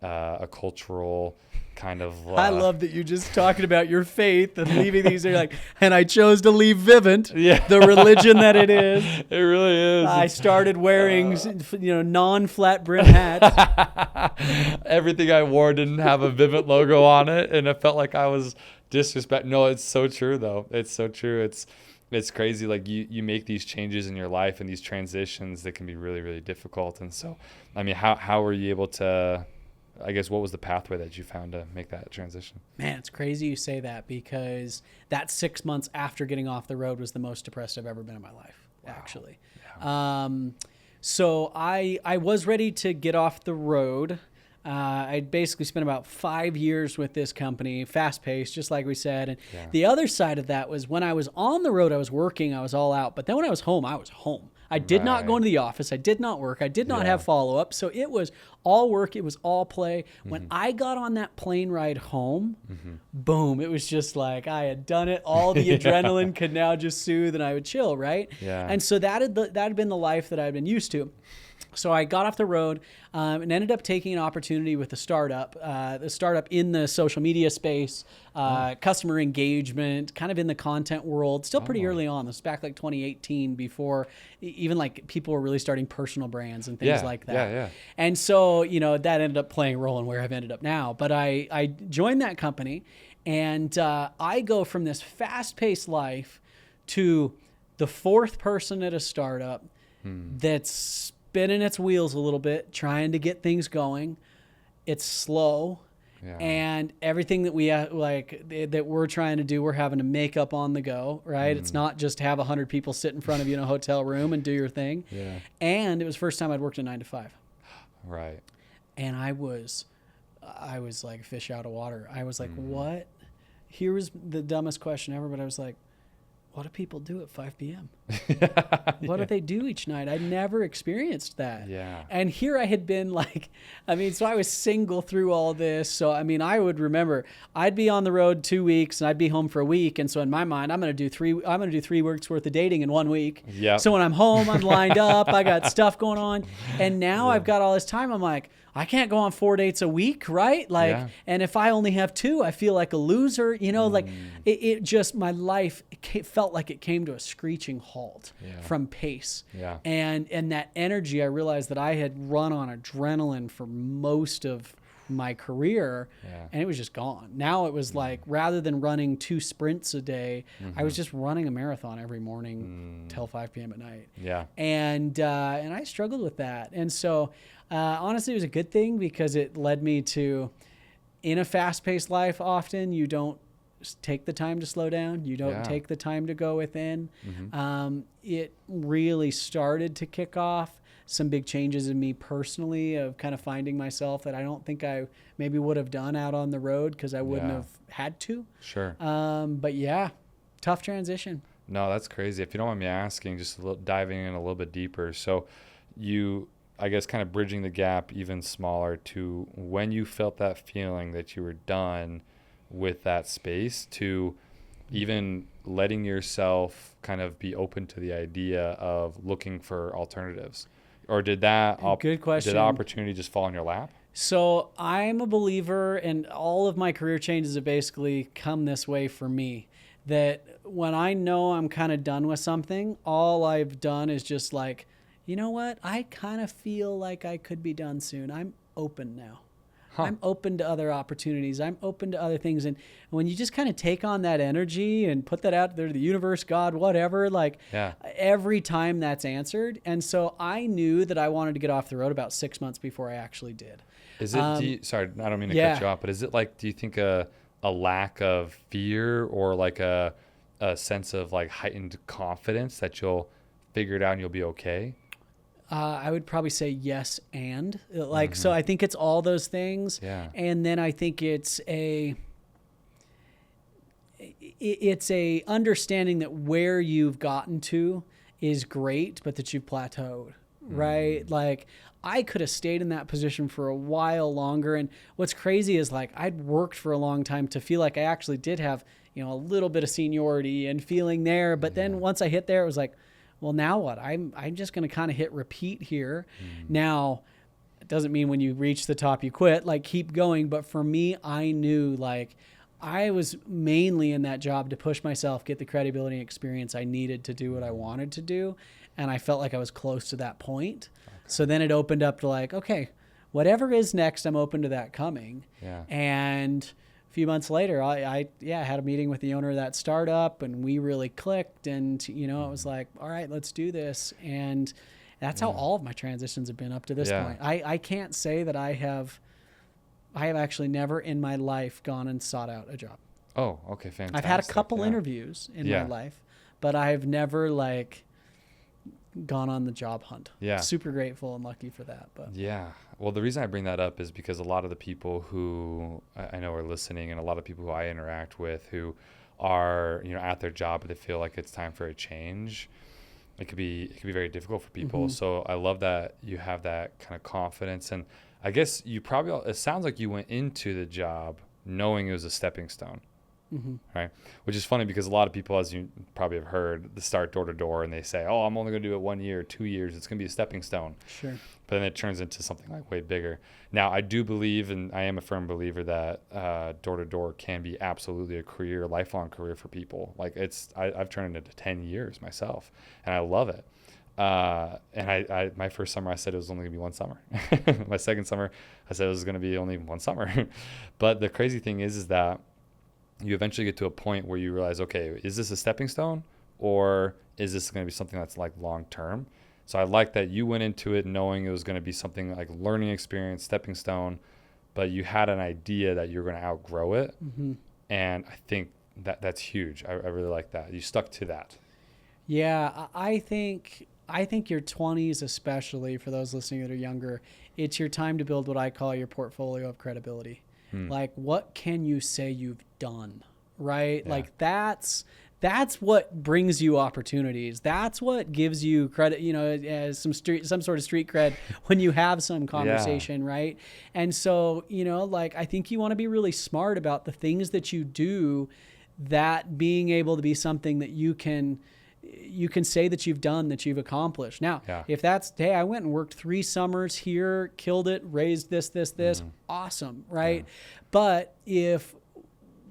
a cultural kind of I love that you just talking about your faith and leaving these. You're like, and I chose to leave Vivint, the religion that it is. It really is. I started wearing non-flat brim hats. Everything I wore didn't have a Vivint logo on it, and it felt like I was disrespect. No, it's so true though. It's so true. It's crazy. Like you make these changes in your life and these transitions that can be really, really difficult. And so, I mean, how were you able to, I guess, what was the pathway that you found to make that transition? Man, it's crazy you say that because that 6 months after getting off the road was the most depressed I've ever been in my life, actually. Yeah. So I was ready to get off the road. I'd basically spent about 5 years with this company, fast paced, just like we said. And the other side of that was when I was on the road, I was working, I was all out. But then when I was home, I was home. I did not go into the office. I did not work. I did not have follow-up. So it was all work. It was all play. When I got on that plane ride home, boom, it was just like I had done it. All the adrenaline could now just soothe and I would chill, right? Yeah. And so that had been the life that I'd been used to. So I got off the road and ended up taking an opportunity with a startup in the social media space, customer engagement, kind of in the content world, still pretty early on. This was back like 2018 before even like people were really starting personal brands and things like that. Yeah. And so, that ended up playing a role in where I've ended up now. But I joined that company and I go from this fast-paced life to the fourth person at a startup that's spinning its wheels a little bit, trying to get things going. It's slow. Yeah. And everything that we that we're trying to do, we're having to make up on the go, right? It's not just have 100 people sit in front of you in a hotel room and do your thing. Yeah. And it was the first time I'd worked a 9 to 5. Right. And I was like a fish out of water. I was like, what? Here was the dumbest question ever, but I was like, what do people do at 5 p.m.? What do they do each night? I never experienced that. Yeah. And here I had been so I was single through all this. So, I would remember I'd be on the road 2 weeks and I'd be home for a week. And so in my mind, I'm going to do 3 weeks worth of dating in 1 week. Yep. So when I'm home, I'm lined up, I got stuff going on. And now I've got all this time. I'm like, I can't go on 4 dates a week, right? Like, Yeah. and if I only have 2, I feel like a loser, like it just, my life felt like it came to a screeching halt from pace. Yeah. And that energy, I realized that I had run on adrenaline for most of my career, and it was just gone. Now it was like, rather than running 2 sprints a day, I was just running a marathon every morning till 5 p.m. at night. Yeah. And I struggled with that. And so honestly, it was a good thing, because it led me to, in a fast-paced life, often you don't take the time to slow down. You don't take the time to go within. It really started to kick off some big changes in me personally, of kind of finding myself that I don't think I maybe would have done out on the road, because I wouldn't have had to. Sure. But yeah, tough transition. No, that's crazy. If you don't mind me asking, just diving in a little bit deeper. So you, I guess, kind of bridging the gap even smaller to when you felt that feeling that you were done with that space, to even letting yourself kind of be open to the idea of looking for alternatives. Or did that Good question. Did the opportunity just fall in your lap? So I'm a believer, and all of my career changes have basically come this way for me, that when I know I'm kind of done with something, all I've done is just like, you know what? I kind of feel like I could be done soon. I'm open now. I'm open to other opportunities. I'm open to other things. And when you just kind of take on that energy and put that out there to the universe, God, whatever, like every time that's answered. And so I knew that I wanted to get off the road about 6 months before I actually did. Is it, sorry, I don't mean to cut you off, but is it like, do you think a lack of fear, or like a sense of like heightened confidence that you'll figure it out and you'll be okay? I would probably say yes. And like, so I think it's all those things. Yeah. And then I think it's a understanding that where you've gotten to is great, but that you've plateaued, right? Like, I could have stayed in that position for a while longer. And what's crazy is, like, I'd worked for a long time to feel like I actually did have, a little bit of seniority and feeling there. But then once I hit there, it was like, well, now what? I'm just going to kind of hit repeat here. Now, it doesn't mean when you reach the top, you quit, like, keep going. But for me, I knew, like, I was mainly in that job to push myself, get the credibility and experience I needed to do what I wanted to do. And I felt like I was close to that point. Okay. So then it opened up to, like, okay, whatever is next, I'm open to that coming. Yeah. And a few months later, I had a meeting with the owner of that startup, and we really clicked. And, it was like, all right, let's do this. And that's how all of my transitions have been up to this point. I can't say that I have actually never in my life gone and sought out a job. Oh, okay. Fantastic. I've had a couple interviews in my life, but I've never, like, gone on the job hunt. Yeah. Super grateful and lucky for that. But yeah. Well, the reason I bring that up is because a lot of the people who I know are listening, and a lot of people who I interact with who are, at their job, but they feel like it's time for a change, it could be very difficult for people. So I love that you have that kind of confidence. And I guess it sounds like you went into the job knowing it was a stepping stone. Right. Which is funny, because a lot of people, as you probably have heard, they start door to door and they say, oh, I'm only going to do it 1 year, 2 years. It's going to be a stepping stone. Sure. But then it turns into something like way bigger. Now, I do believe, and I am a firm believer, that door to door can be absolutely a lifelong career for people. Like, I've turned it into 10 years myself, and I love it. And I my first summer, I said it was only gonna be 1 summer. My second summer, I said it was gonna be only 1 summer. But the crazy thing is that you eventually get to a point where you realize, okay, is this a stepping stone, or is this going to be something that's like long term? So I like that you went into it knowing it was going to be something like learning experience, stepping stone, but you had an idea that you're going to outgrow it. And I think that's huge. I really like that. You stuck to that. Yeah, I think your 20s, especially for those listening that are younger, it's your time to build what I call your portfolio of credibility. Like, what can you say you've done, right? Yeah. Like, that's what brings you opportunities. That's what gives you credit, as some sort of street cred when you have some conversation, right? And so, like, I think you want to be really smart about the things that you do, that being able to be something that you can you can say that you've done, that you've accomplished. Now, if that's, hey, I went and worked 3 summers here, killed it, raised this, awesome, right? Yeah. But if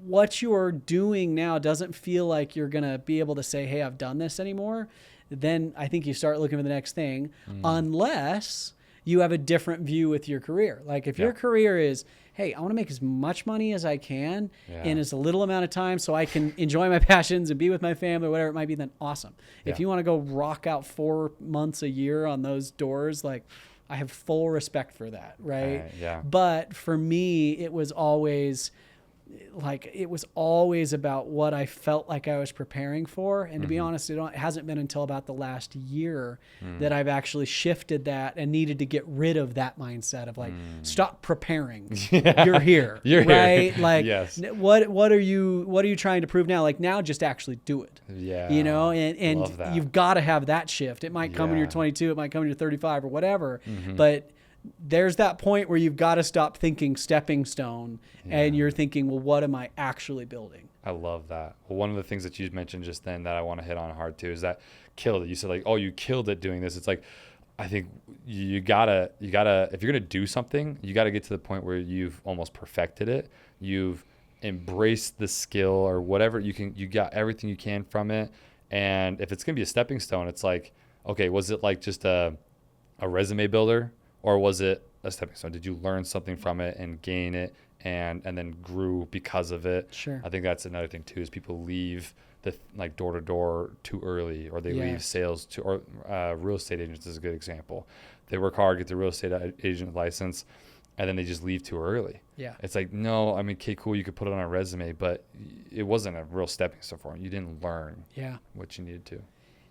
what you're doing now doesn't feel like you're going to be able to say, hey, I've done this anymore, then I think you start looking for the next thing, unless you have a different view with your career. Like if your career is, hey, I want to make as much money as I can in as little amount of time so I can enjoy my passions and be with my family or whatever it might be, then awesome. If you want to go rock out 4 months a year on those doors, like I have full respect for that, right? But for me, it was always about what I felt like I was preparing for. And to be honest, it hasn't been until about the last year that I've actually shifted that and needed to get rid of that mindset of like, stop preparing. You're here. You're right? Here. Like, what are you trying to prove now? Like now just actually do it. Yeah. You know, and you've got to have that shift. It might come when you're 22, it might come when you're 35 or whatever, but there's that point where you've got to stop thinking stepping stone and you're thinking, well, what am I actually building? I love that. Well, one of the things that you mentioned just then that I want to hit on hard too is that killed it. You said like, oh, you killed it doing this. It's like, I think you gotta, if you're going to do something, you got to get to the point where you've almost perfected it. You've embraced the skill or whatever you got everything you can from it. And if it's going to be a stepping stone, it's like, okay, was it like just a resume builder? Or was it a stepping stone? Did you learn something from it and gain it and then grew because of it? Sure. I think that's another thing too, is people leave the like door to door too early, or they leave sales or real estate agents is a good example. They work hard, get the real estate agent license, and then they just leave too early. Yeah. It's like, no, I mean, okay, cool, you could put it on a resume, but it wasn't a real stepping stone for them. You didn't learn what you needed to.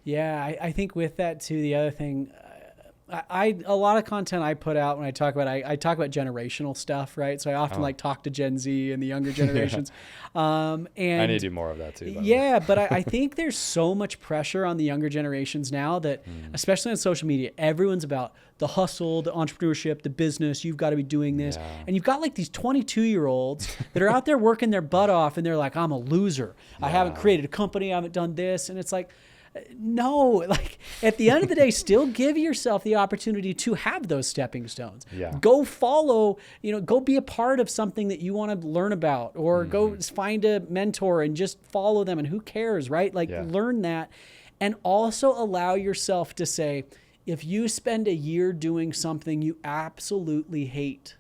Yeah, I think with that too, the other thing, a lot of content I put out when I talk about, I talk about generational stuff, right? So I often like talk to Gen Z and the younger generations. And I need to do more of that too. But I think there's so much pressure on the younger generations now that, especially on social media, everyone's about the hustle, the entrepreneurship, the business. You've got to be doing this. Yeah. And you've got like these 22-year-olds that are out there working their butt off and they're like, I'm a loser. I haven't created a company. I haven't done this. And it's like, no, like at the end of the day, still give yourself the opportunity to have those stepping stones. Yeah. Go follow, go be a part of something that you want to learn about, or go find a mentor and just follow them. And who cares, right? Like learn that. And also allow yourself to say, if you spend a year doing something you absolutely hate,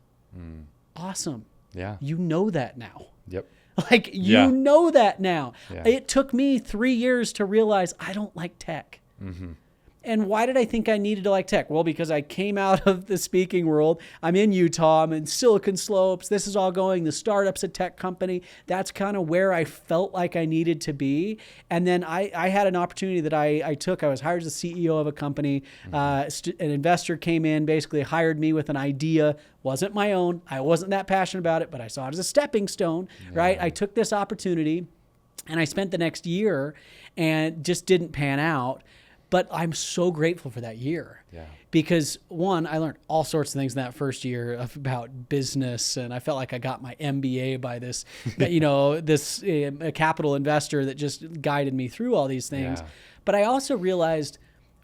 awesome. Yeah. You know that now. Yep. Like, you know that now. Yeah. It took me 3 years to realize I don't like tech. And why did I think I needed to like tech? Well, because I came out of the speaking world. I'm in Utah. I'm in Silicon Slopes. This is all going. The startup's a tech company. That's kind of where I felt like I needed to be. And then I had an opportunity that I took. I was hired as the CEO of a company. An investor came in, basically hired me with an idea. Wasn't my own. I wasn't that passionate about it, but I saw it as a stepping stone, right? I took this opportunity and I spent the next year and just didn't pan out. But I'm so grateful for that year because one, I learned all sorts of things in that first year about business. And I felt like I got my MBA by this, this capital investor that just guided me through all these things. Yeah. But I also realized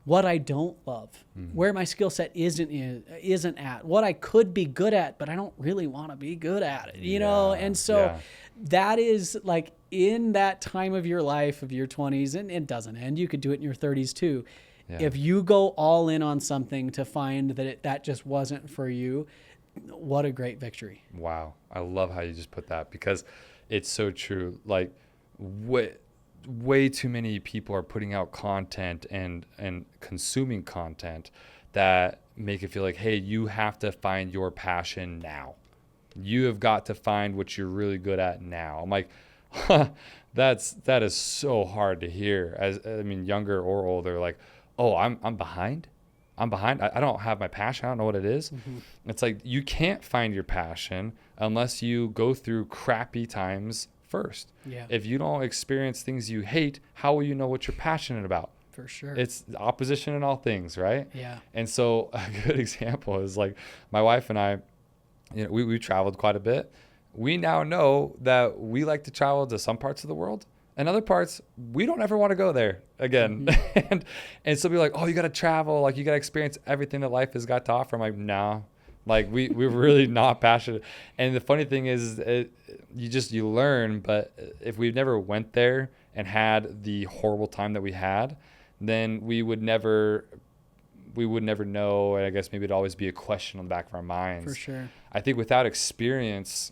what I don't love, where my skill set isn't at, what I could be good at, but I don't really want to be good at it, And so that is like in that time of your life, of your 20s, and it doesn't end. You could do it in your 30s too. Yeah. If you go all in on something to find that that just wasn't for you, what a great victory. Wow. I love how you just put that, because it's so true. Like way too many people are putting out content and consuming content that make it feel like, hey, you have to find your passion now. You have got to find what you're really good at now. I'm like, that is so hard to hear. Younger or older, like, oh, I'm behind. I don't have my passion. I don't know what it is. It's like, you can't find your passion unless you go through crappy times first. Yeah. If you don't experience things you hate, how will you know what you're passionate about? For sure. It's opposition in all things, right? Yeah. And so a good example is like my wife and I, we traveled quite a bit. We now know that we like to travel to some parts of the world, And other parts, we don't ever want to go there again. And so be like, oh, you got to travel. Like, you got to experience everything that life has got to offer. I'm like, no. Like, we're really not passionate. And the funny thing is, you learn. But if we never went there and had the horrible time that we had, then we would never know. And I guess maybe it'd always be a question on the back of our minds. For sure. I think without experience,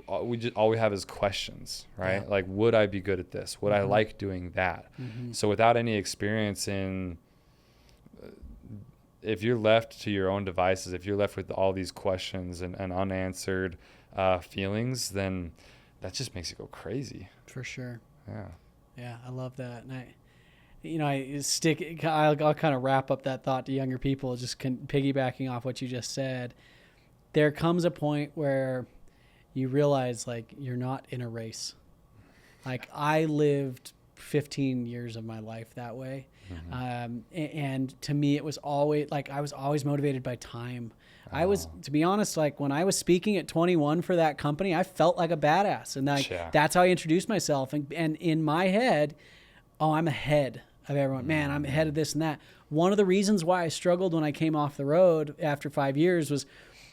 all we have is questions, right? Yeah. Like, would I be good at this? Would I like doing that? So without any experience if you're left to your own devices, if you're left with all these questions and unanswered feelings, then that just makes you go crazy. For sure. Yeah, I love that. And I'll kind of wrap up that thought to younger people, just piggybacking off what you just said. There comes a point where you realize, like, you're not in a race. Like, I lived 15 years of my life that way. And to me, it was always like, I was always motivated by time. I was, to be honest, like, when I was speaking at 21 for that company, I felt like a badass. And that's how I introduced myself. And in my head, I'm ahead of everyone. Man, I'm ahead of this and that. One of the reasons why I struggled when I came off the road after 5 years was,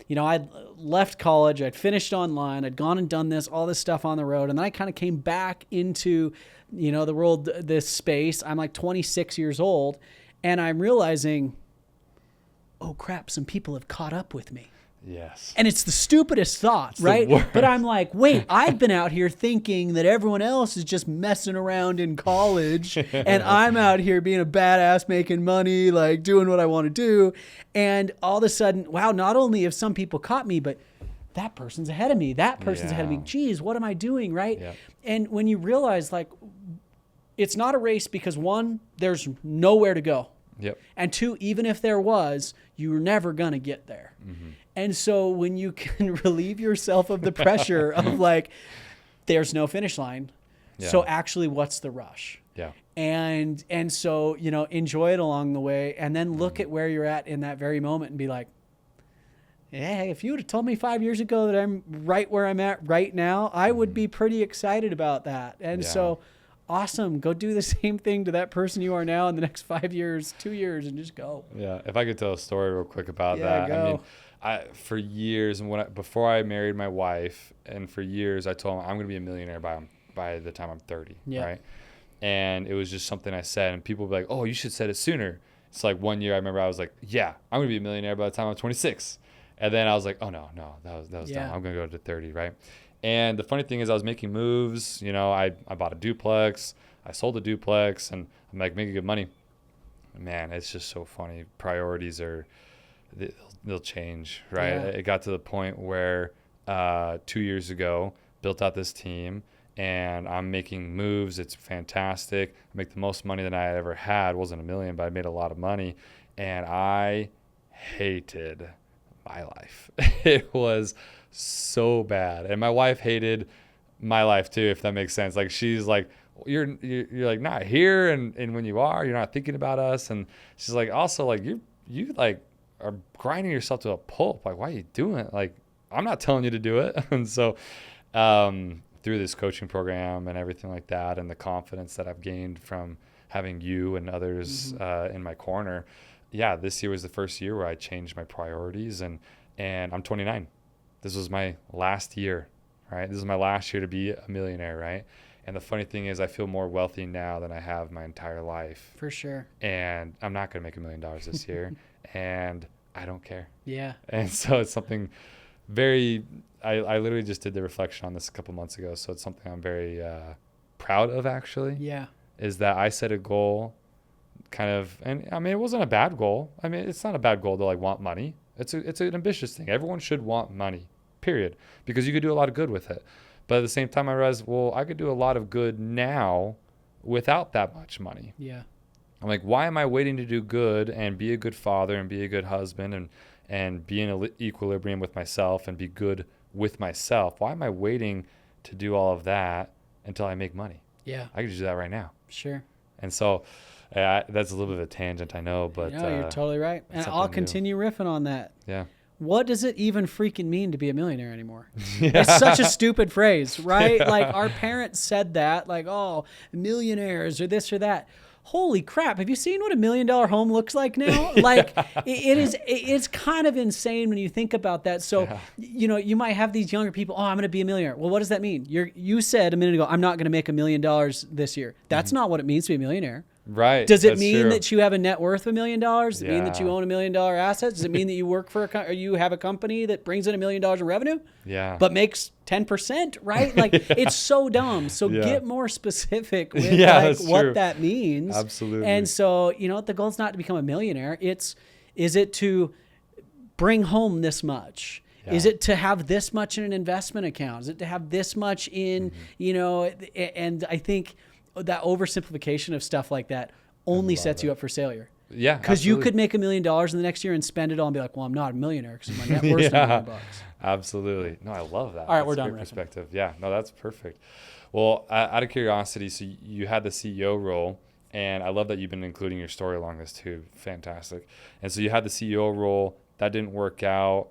I'd left college, I'd finished online, I'd gone and done all this stuff on the road. And then I kind of came back into, the world, this space. I'm like 26 years old, and I'm realizing, oh crap, some people have caught up with me. Yes. And it's the stupidest thought, right? But I'm like, wait, I've been out here thinking that everyone else is just messing around in college and I'm out here being a badass, making money, like doing what I want to do. And all of a sudden, wow, not only have some people caught me, but that person's ahead of me. That person's ahead of me. Geez, what am I doing, right? Yeah. And when you realize, like, it's not a race because, one, there's nowhere to go. Yep. And two, even if there was, you're never going to get there. And so when you can relieve yourself of the pressure of, like, there's no finish line. Yeah. So actually, what's the rush? Yeah. And so, enjoy it along the way, and then look at where you're at in that very moment and be like, hey, if you would have told me 5 years ago that I'm right where I'm at right now, I would be pretty excited about that. And so awesome. Go do the same thing to that person you are now in the next 5 years, 2 years, and just go. Yeah. If I could tell a story real quick about that. Go. I mean, for years, and before I married my wife, and for years, I told him I'm going to be a millionaire by the time I'm 30, right? And it was just something I said, and people would be like, oh, you should said it sooner. It's like 1 year I remember I was like, yeah, I'm going to be a millionaire by the time I'm 26. And then I was like, oh, no, that was dumb. I'm going to go to 30, right? And the funny thing is I was making moves. I bought a duplex. I sold a duplex, and I'm like making good money. Man, it's just so funny. Priorities they'll change, right? Yeah. It got to the point where 2 years ago, built out this team, and I'm making moves. It's fantastic. I make the most money that I ever had. It wasn't $1 million, but I made a lot of money. And I hated my life. It was so bad. And my wife hated my life too, if that makes sense. Like, she's like, you're like not here, and when you are, you're not thinking about us. And she's like, also, like, you like are grinding yourself to a pulp. Like, why are you doing it? Like, I'm not telling you to do it. And so through this coaching program and everything like that, and the confidence that I've gained from having you and others in my corner, this year was the first year where I changed my priorities, and I'm 29. This was my last year, right? This is my last year to be a millionaire, right? And the funny thing is I feel more wealthy now than I have my entire life. For sure. And I'm not going to make $1 million this year, and I don't care. Yeah. And so it's something very, I literally just did the reflection on this a couple months ago. So it's something I'm very proud of, actually. Yeah. Is that I set a goal kind of, and I mean, it wasn't a bad goal. I mean, it's not a bad goal to like want money. It's an ambitious thing. Everyone should want money, period, because you could do a lot of good with it. But at the same time, I realized, well, I could do a lot of good now without that much money. Yeah. I'm like, why am I waiting to do good and be a good father and be a good husband and be in equilibrium with myself and be good with myself? Why am I waiting to do all of that until I make money? Yeah. I could do that right now. Sure. And so that's a little bit of a tangent, I know, but no, you're totally right. And I'll continue riffing on that. Yeah. what does it even freaking mean to be a millionaire anymore? It's such a stupid phrase, right? Like our parents said that, like, oh, millionaires or this or that. Holy crap. Have you seen what $1 million home looks like now? Like it's kind of insane when you think about that. So, you might have these younger people, oh, I'm going to be a millionaire. Well, what does that mean? You said a minute ago, I'm not going to make $1 million this year. That's not what it means to be a millionaire. Right. Does it mean that you have a net worth of $1 million? Does it mean that you own $1 million assets? Does it mean that you work for or you have a company that brings in $1 million in revenue? Yeah. But makes 10%, right? Like it's so dumb. So get more specific with what that means. Absolutely. And so, the goal is not to become a millionaire. Is it to bring home this much? Yeah. Is it to have this much in an investment account? Is it to have this much in, and I think that oversimplification of stuff like that only sets you up for failure. Yeah. Because you could make $1 million in the next year and spend it all and be like, well, I'm not a millionaire because my net worth is $1 million. Absolutely. No, I love that. All right, we're done. Perspective. Yeah, no, that's perfect. Well, out of curiosity, so you had the CEO role, and I love that you've been including your story along this too. Fantastic. And so you had the CEO role, that didn't work out.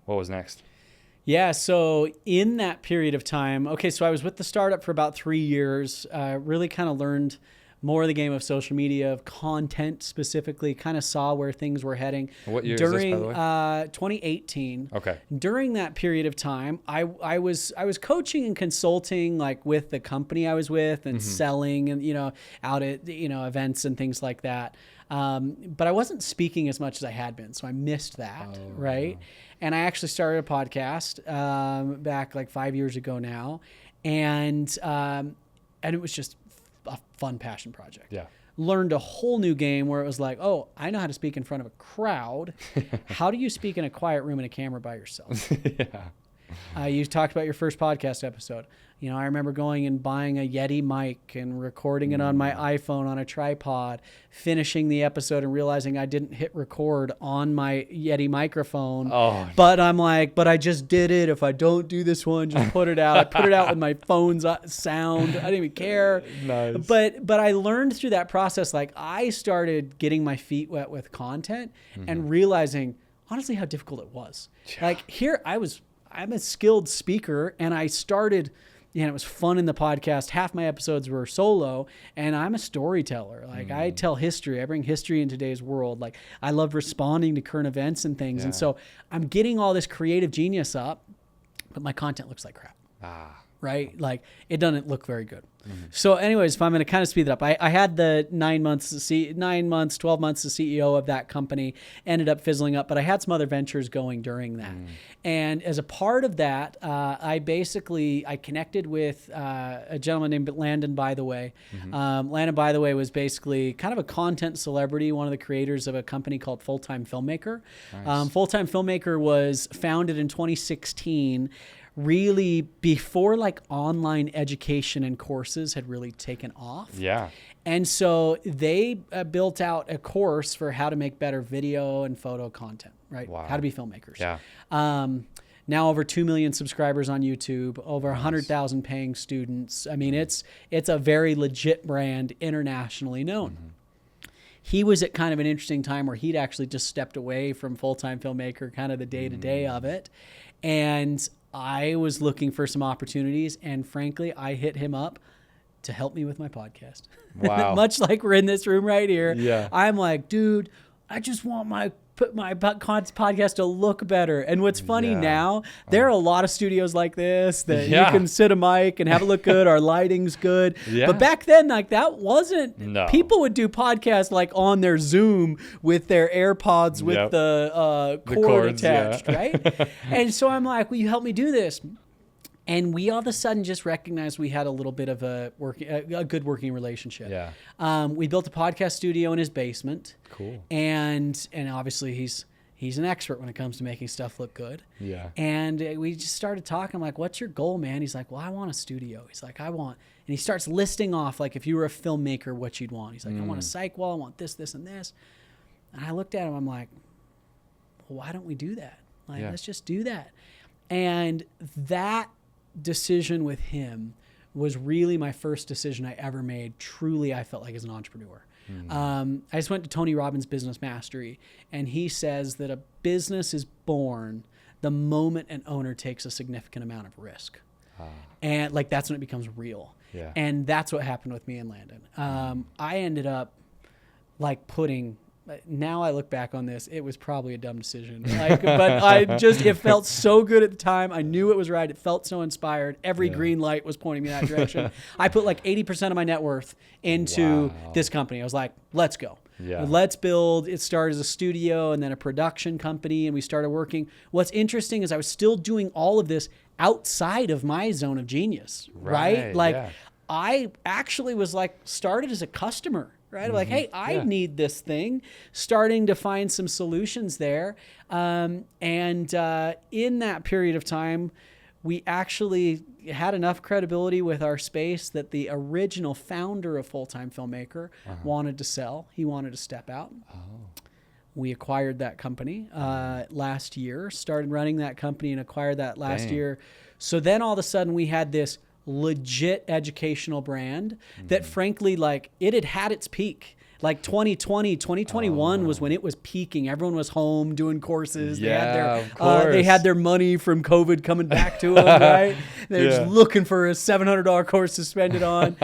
What was next? Yeah, so in that period of time, so I was with the startup for about 3 years, really kind of learned more of the game of social media, of content specifically, kind of saw where things were heading. What year during, is this, by the way? 2018. Okay. During that period of time, I was coaching and consulting like with the company I was with and selling and, out at, events and things like that. But I wasn't speaking as much as I had been. So I missed that. Right. And I actually started a podcast, back like 5 years ago now. And it was just a fun passion project. Yeah. Learned a whole new game where it was like, oh, I know how to speak in front of a crowd. How do you speak in a quiet room in a camera by yourself? You talked about your first podcast episode. I remember going and buying a Yeti mic and recording it on my iPhone on a tripod, finishing the episode and realizing I didn't hit record on my Yeti microphone. Oh. But I'm like, but I just did it. If I don't do this one, just put it out. I put it out with my phone's sound. I didn't even care. Nice. But I learned through that process, like I started getting my feet wet with content and realizing honestly how difficult it was. Yeah. Like here I'm a skilled speaker and I started, it was fun in the podcast. Half my episodes were solo and I'm a storyteller. Like I tell history. I bring history in today's world. Like I love responding to current events and things. Yeah. And so I'm getting all this creative genius up, but my content looks like crap. Right? Like it doesn't look very good. So anyways, if I'm going to kind of speed it up, I had the 9 months, 12 months as CEO of that company, ended up fizzling up, but I had some other ventures going during that. And as a part of that, I connected with a gentleman named Landon By The Way. Landon By The Way was basically kind of a content celebrity, one of the creators of a company called Full-Time Filmmaker. Nice. Full-Time Filmmaker was founded in 2016, really before like online education and courses had really taken off. Yeah. And so they built out a course for how to make better video and photo content, right? Wow. How to be filmmakers. Yeah. Now over 2 million subscribers on YouTube, over 100,000 paying students. I mean, it's a very legit brand, internationally known. He was at kind of an interesting time where he'd actually just stepped away from Full-Time Filmmaker, kind of the day-to-day of it. And I was looking for some opportunities, and frankly, I hit him up to help me with my podcast. Wow. Much like we're in this room right here. Yeah. I'm like, dude, I just want my podcast to look better. And what's funny now, there are a lot of studios like this that you can sit a mic and have it look good. Our lighting's good. Yeah. But back then, like that wasn't, people would do podcasts like on their Zoom with their AirPods with the cord cords, attached, right? And so I'm like, will you help me do this? And we all of a sudden just recognized we had a little bit of a good working relationship. Yeah. We built a podcast studio in his basement. Cool. And obviously he's an expert when it comes to making stuff look good. Yeah. And we just started talking. I'm like, what's your goal, man? He's like, well, I want a studio. He's like, and he starts listing off, like, if you were a filmmaker, what you'd want. He's like, I want a cyc wall. I want this, this, and this. And I looked at him. I'm like, well, why don't we do that? Like, let's just do that. And that decision with him was really my first decision I ever made. Truly, I felt like as an entrepreneur. I just went to Tony Robbins' Business Mastery, and he says that a business is born the moment an owner takes a significant amount of risk. And like, that's when it becomes real. Yeah. And that's what happened with me and Landon. I ended up like now I look back on this, it was probably a dumb decision. But it felt so good at the time. I knew it was right. It felt so inspired. Every green light was pointing me in that direction. I put like 80% of my net worth into this company. I was like, let's go. Yeah. Let's build. It started as a studio and then a production company, and we started working. What's interesting is I was still doing all of this outside of my zone of genius, right? I actually was like started as a customer, right? Like, hey, I need this thing, starting to find some solutions there. And in that period of time, we actually had enough credibility with our space that the original founder of Full-Time Filmmaker wanted to sell. He wanted to step out. We acquired that company last year, started running that company and acquired that last year. So then all of a sudden we had this legit educational brand that frankly, like it had its peak. Like 2020, 2021 was when it was peaking. Everyone was home doing courses. They had their money from COVID coming back to them, right? They're just looking for a $700 course to spend it on.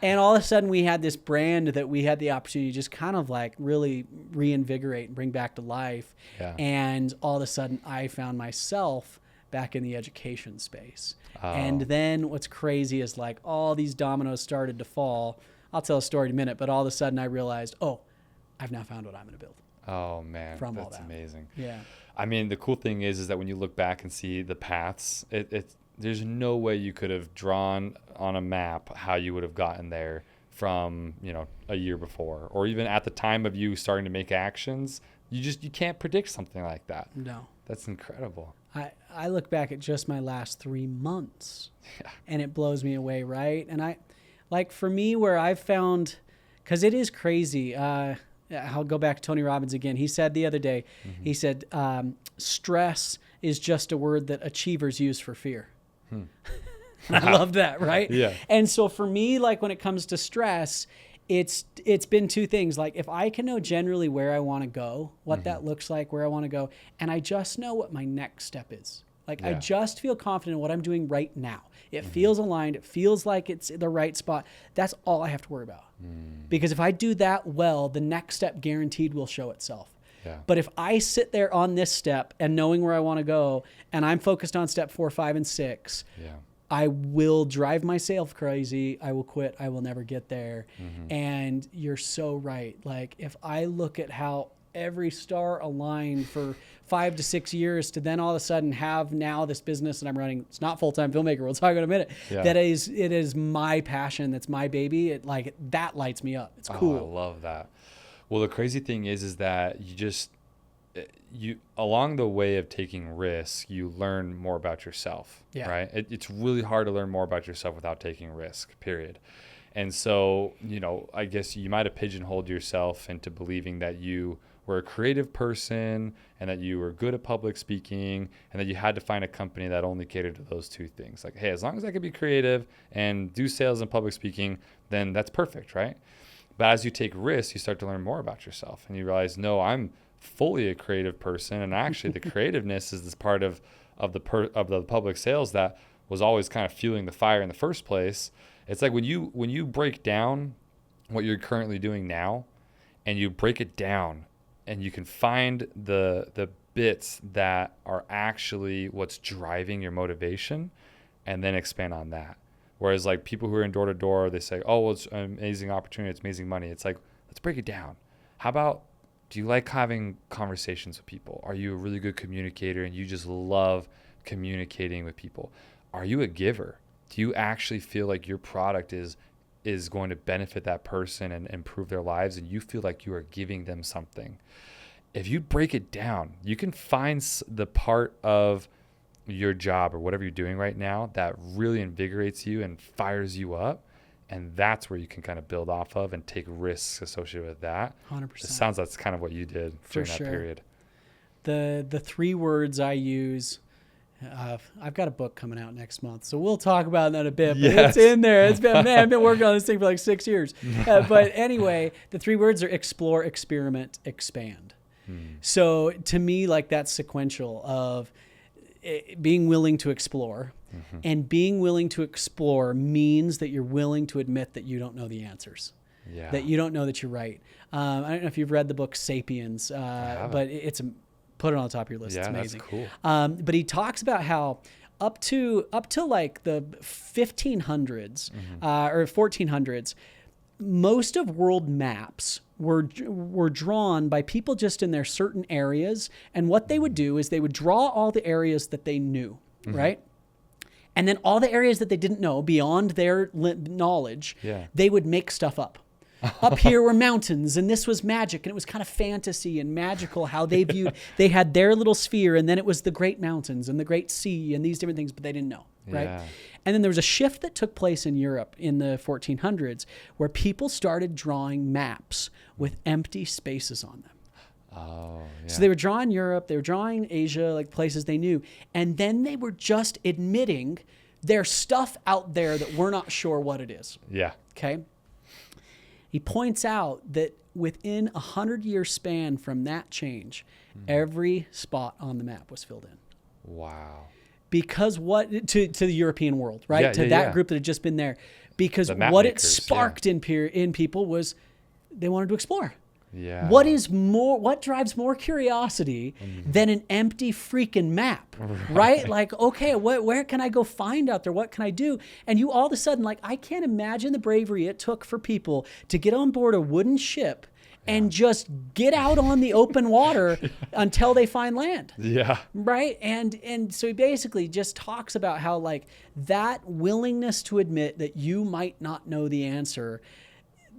And all of a sudden we had this brand that we had the opportunity to just kind of like really reinvigorate and bring back to life. Yeah. And all of a sudden I found myself back in the education space. And then what's crazy is like all these dominoes started to fall. I'll tell a story in a minute, but all of a sudden I realized, I've now found what I'm going to build. Oh man, from all that's that. Amazing. Yeah. I mean, the cool thing is that when you look back and see the paths, there's no way you could have drawn on a map how you would have gotten there from, a year before, or even at the time of you starting to make actions. You can't predict something like that. No. That's incredible. I look back at just my last 3 months and it blows me away, right? And like for me, where I've found, because it is crazy. I'll go back to Tony Robbins again. He said the other day, he said, stress is just a word that achievers use for fear. I love that, right? Yeah. And so for me, like when it comes to stress, it's been two things. Like if I can know generally where I want to go, what that looks like, where I want to go, and I just know what my next step is. Like I just feel confident in what I'm doing right now. It feels aligned. It feels like it's the right spot. That's all I have to worry about. Because if I do that well, the next step guaranteed will show itself. Yeah. But if I sit there on this step and knowing where I want to go, and I'm focused on step 4, 5, and 6, I will drive myself crazy. I will quit. I will never get there. And you're so right. Like if I look at how every star aligned for 5 to 6 years to then all of a sudden have now this business that I'm running, it's not Full-Time Filmmaker. We'll talk in a minute. Yeah. It is my passion. That's my baby. That lights me up. It's cool. I love that. Well, the crazy thing is that you along the way of taking risks, you learn more about yourself, right? It's really hard to learn more about yourself without taking risk, period. And so, I guess you might have pigeonholed yourself into believing that you were a creative person and that you were good at public speaking and that you had to find a company that only catered to those two things. Like, hey, as long as I can be creative and do sales and public speaking, then that's perfect, right? But as you take risks, you start to learn more about yourself and you realize, no, I'm fully a creative person, and actually the creativeness is this part of the public sales that was always kind of fueling the fire in the first place. It's like when you break down what you're currently doing now and you break it down and you can find the bits that are actually what's driving your motivation and then expand on that. Whereas like people who are in door to door, they say, oh, well, it's an amazing opportunity, it's amazing money. It's like, let's break it down. How about, do you like having conversations with people? Are you a really good communicator and you just love communicating with people? Are you a giver? Do you actually feel like your product is going to benefit that person and improve their lives, and you feel like you are giving them something? If you break it down, you can find the part of your job or whatever you're doing right now that really invigorates you and fires you up. And that's where you can kind of build off of and take risks associated with that. 100%. It sounds like that's kind of what you did during that period. The 3 words I use, I've got a book coming out next month, so we'll talk about that a bit. But it's in there. It's been, man, I've been working on this thing for like 6 years. But anyway, the 3 words are explore, experiment, expand. So to me, like that's sequential of being willing to explore. And being willing to explore means that you're willing to admit that you don't know the answers. That you don't know that you're right. I don't know if you've read the book Sapiens, but put it on the top of your list. It's amazing. That's cool. But he talks about how up to like the 1500s or 1400s, most of world maps were drawn by people just in their certain areas. And what they would do is they would draw all the areas that they knew, right? And then all the areas that they didn't know beyond their knowledge, they would make stuff up. Up here were mountains, and this was magic, and it was kind of fantasy and magical how they viewed. They had their little sphere, and then it was the great mountains and the great sea and these different things, but they didn't know, right? And then there was a shift that took place in Europe in the 1400s where people started drawing maps with empty spaces on them. So they were drawing Europe, they were drawing Asia, like places they knew, and then they were just admitting there's stuff out there that we're not sure what it is. Okay. He points out that within 100-year span from that change, every spot on the map was filled in. Wow. Because to the European world, right? To that group that had just been there. Because what it sparked in people was they wanted to explore. What drives more curiosity than an empty freaking map, right? Like, okay, where can I go find out there? What can I do? And you all of a sudden, like, I can't imagine the bravery it took for people to get on board a wooden ship and just get out on the open water until they find land. Right? And so he basically just talks about how, like, that willingness to admit that you might not know the answer,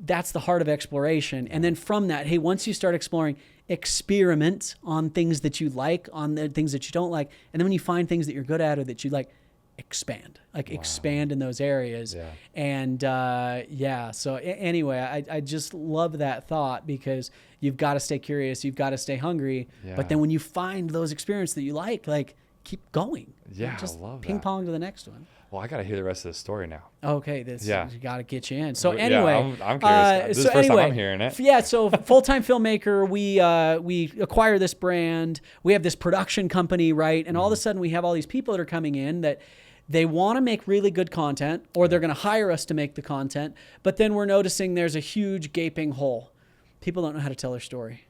that's the heart of exploration. And then from that, hey, once you start exploring, experiment on things that you like, on the things that you don't like. And then when you find things that you're good at or that you like, expand, expand in those areas. And so anyway, I just love that thought because you've got to stay curious. You've got to stay hungry. But then when you find those experiences that you like keep going. Just I love ping pong to the next one. Well, I got to hear the rest of the story now. Okay, you got to get you in. So anyway, I'm curious. This is the first time I'm hearing it. So full-time filmmaker, we acquire this brand. We have this production company, right? And all of a sudden we have all these people that are coming in that they want to make really good content, or they're going to hire us to make the content. But then we're noticing there's a huge gaping hole. People don't know how to tell their story.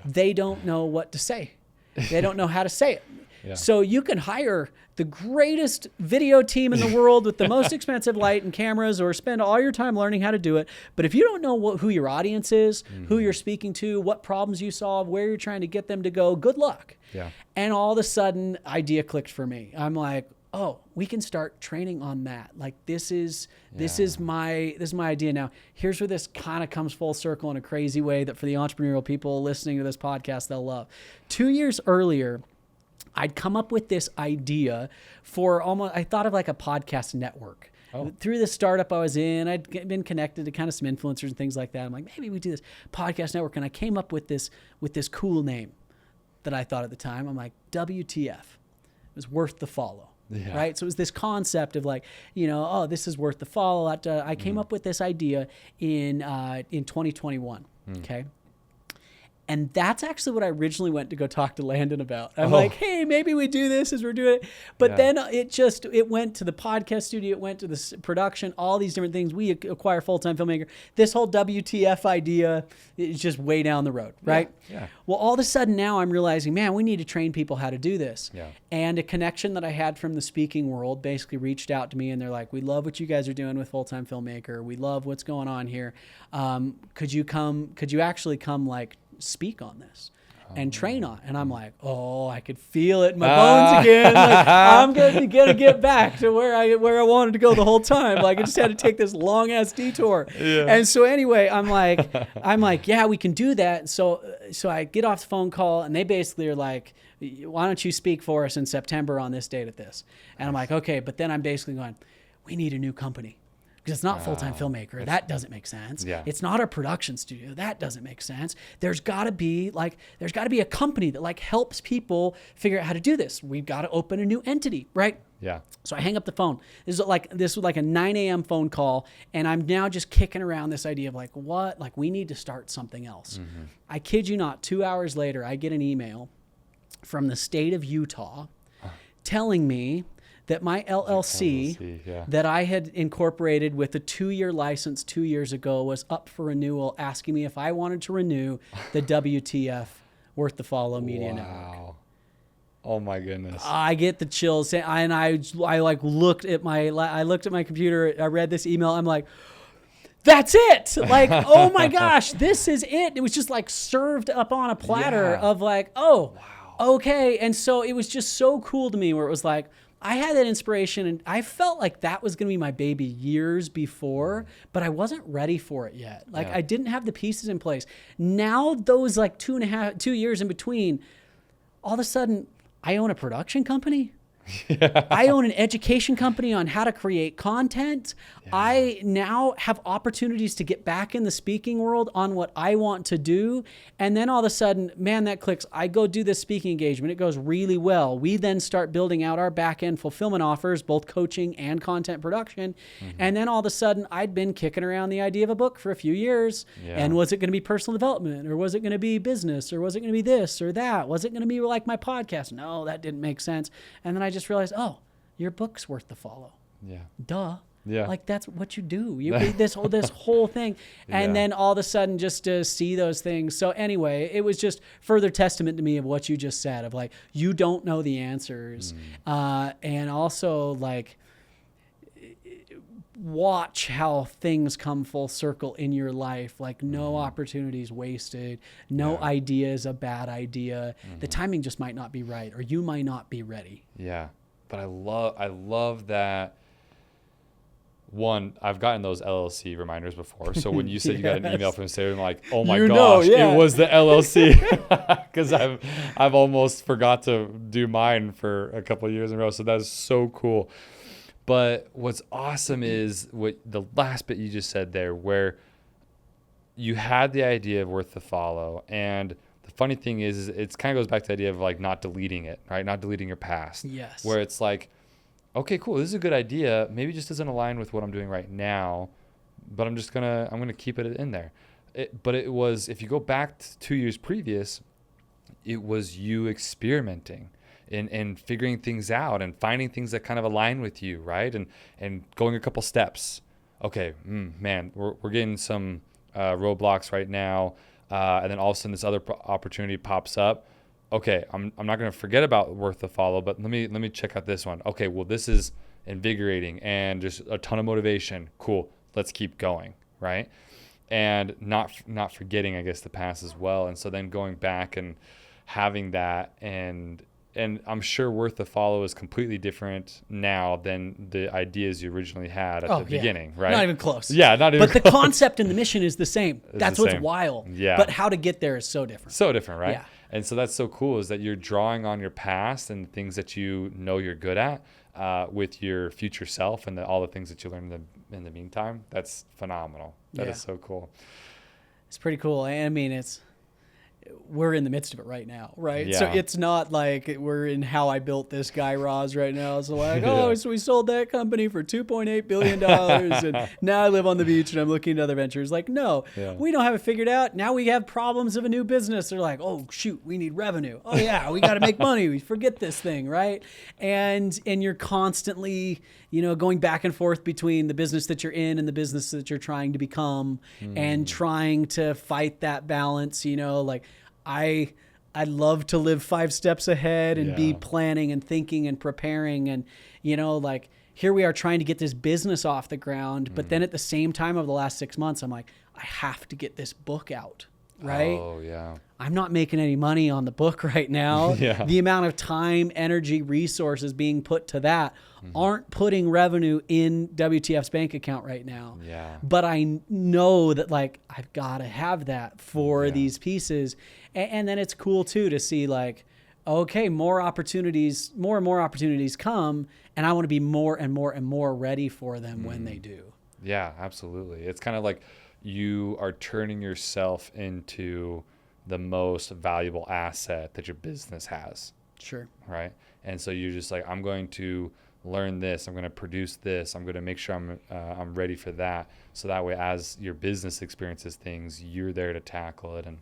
They don't know what to say. They don't know how to say it. So you can hire the greatest video team in the world with the most expensive light and cameras, or spend all your time learning how to do it. But if you don't know who your audience is, who you're speaking to, what problems you solve, where you're trying to get them to go, good luck. And all of a sudden, idea clicked for me. I'm like, oh, we can start training on that. Like this is my idea. Now, here's where this kind of comes full circle in a crazy way that for the entrepreneurial people listening to this podcast, they'll love. 2 years earlier, I'd come up with this idea for I thought of like a podcast network. Through the startup I was in, I'd been connected to kind of some influencers and things like that. I'm like, maybe we do this podcast network. And I came up with this cool name that I thought at the time. I'm like, WTF. It was worth the follow. Right? So it was this concept of like, this is worth the follow. I came up with this idea in 2021. Okay. And that's actually what I originally went to go talk to Landon about. I'm like, hey, maybe we do this as we're doing it. But then it went to the podcast studio. It went to the production, all these different things. We acquire full-time filmmaker. This whole WTF idea is just way down the road, right? Well, all of a sudden now I'm realizing, man, we need to train people how to do this. And a connection that I had from the speaking world basically reached out to me, and they're like, we love what you guys are doing with full-time filmmaker. We love what's going on here. Could you actually come like speak on this and train on it? And I'm like, I could feel it in my bones again. Like, I'm gonna get back to where I wanted to go the whole time. Like I just had to take this long ass detour. And so anyway, I'm like, yeah, we can do that. So I get off the phone call, and they basically are like, why don't you speak for us in September on this date at this? And I'm like, okay. But then I'm basically going, we need a new company. because it's not full-time filmmaker. That doesn't make sense. Yeah. It's not a production studio. That doesn't make sense. There's got to be a company that like helps people figure out how to do this. We've got to open a new entity, right? Yeah. So I hang up the phone. This was like a 9 a.m. phone call, and I'm now just kicking around this idea of like, what? Like, we need to start something else. Mm-hmm. I kid you not, 2 hours later, I get an email from the state of Utah telling me that my LLC that I had incorporated with a 2-year license 2 years ago was up for renewal, asking me if I wanted to renew the WTF Worth the Follow Media Network. Oh my goodness! I get the chills, and I like looked at my computer. I read this email. I'm like, that's it! Like, oh my gosh, this is it. It was just like served up on a platter of like, oh, wow. Okay. And so it was just so cool to me, where it was like, I had that inspiration, and I felt like that was going to be my baby years before, but I wasn't ready for it yet. Like, I didn't have the pieces in place. Now, those like 2 years in between, all of a sudden, I own a production company. Yeah. I own an education company on how to create content. Yeah. I now have opportunities to get back in the speaking world on what I want to do. And then all of a sudden, man, that clicks. I go do this speaking engagement. It goes really well. We then start building out our back-end fulfillment offers, both coaching and content production. Mm-hmm. And then all of a sudden, I'd been kicking around the idea of a book for a few years. Yeah. And was it going to be personal development, or was it going to be business, or was it going to be this or that? Was it going to be like my podcast? No, that didn't make sense. And then I just realized, oh, your book's worth the follow. Yeah. Duh. Yeah. Like, that's what you do. You read this whole thing. And then all of a sudden, just to see those things. So anyway, it was just further testament to me of what you just said, of like, you don't know the answers. And also, like, watch how things come full circle in your life. Like, no opportunities wasted. No idea is a bad idea. The timing just might not be right, or you might not be ready. Yeah. But I love that. One, I've gotten those LLC reminders before. So when you said you got an email from Sarah, I'm like, oh my gosh, it was the LLC. Because I've almost forgot to do mine for a couple of years in a row. So that's so cool. But what's awesome is what the last bit you just said there, where you had the idea of Worth the Follow. And the funny thing is it kind of goes back to the idea of like not deleting it, right? Not deleting your past. Yes. Where it's like, okay, cool, this is a good idea. Maybe it just doesn't align with what I'm doing right now, but I'm gonna keep it in there. But it was, if you go back to 2 years previous, it was you experimenting and figuring things out and finding things that kind of align with you, right? And going a couple steps. Okay, man, we're getting some roadblocks right now, and then all of a sudden this other opportunity pops up. Okay, I'm not going to forget about Worth the Follow, but let me check out this one. Okay, well, this is invigorating and just a ton of motivation. Cool, let's keep going, right? And not forgetting, I guess, the past as well. And so then going back and having that, and I'm sure Worth the Follow is completely different now than the ideas you originally had at the beginning, right? Not even close. Yeah, not even close. But the concept and the mission is the same. That's what's wild. Yeah. But how to get there is so different. So different, right? Yeah. And so that's so cool, is that you're drawing on your past and things that you know you're good at with your future self, and all the things that you learn in the meantime. That's phenomenal. That is so cool. It's pretty cool. I mean, we're in the midst of it right now, right? Yeah. So it's not like we're in How I Built This Guy Roz right now. So like, so we sold that company for $2.8 billion and now I live on the beach and I'm looking at other ventures. Like, no, we don't have it figured out. Now we have problems of a new business. They're like, oh shoot, we need revenue. Oh yeah, we got to make money. We forget this thing, right? And you're constantly, going back and forth between the business that you're in and the business that you're trying to become, and trying to fight that balance, like, I love to live 5 steps ahead and be planning and thinking and preparing. And, like, here we are trying to get this business off the ground. But then at the same time, over the last 6 months, I'm like, I have to get this book out, right? Oh, yeah. I'm not making any money on the book right now. The amount of time, energy, resources being put to that aren't putting revenue in WTF's bank account right now. Yeah. But I know that, like, I've got to have that for these pieces. And then it's cool too to see, like, okay, more and more opportunities come, and I want to be more and more and more ready for them when they do. Yeah, absolutely. It's kind of like you are turning yourself into the most valuable asset that your business has. Sure. Right. And so you're just like, I'm going to learn this. I'm going to produce this. I'm going to make sure I'm ready for that. So that way, as your business experiences things, you're there to tackle it, and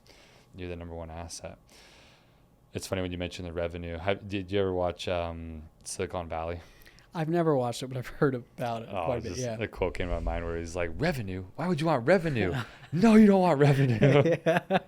you're the number one asset. It's funny when you mentioned the revenue. Did you ever watch Silicon Valley? I've never watched it, but I've heard about it quite a bit. Yeah. A quote came to my mind where he's like, revenue? Why would you want revenue? No, you don't want revenue. Yeah.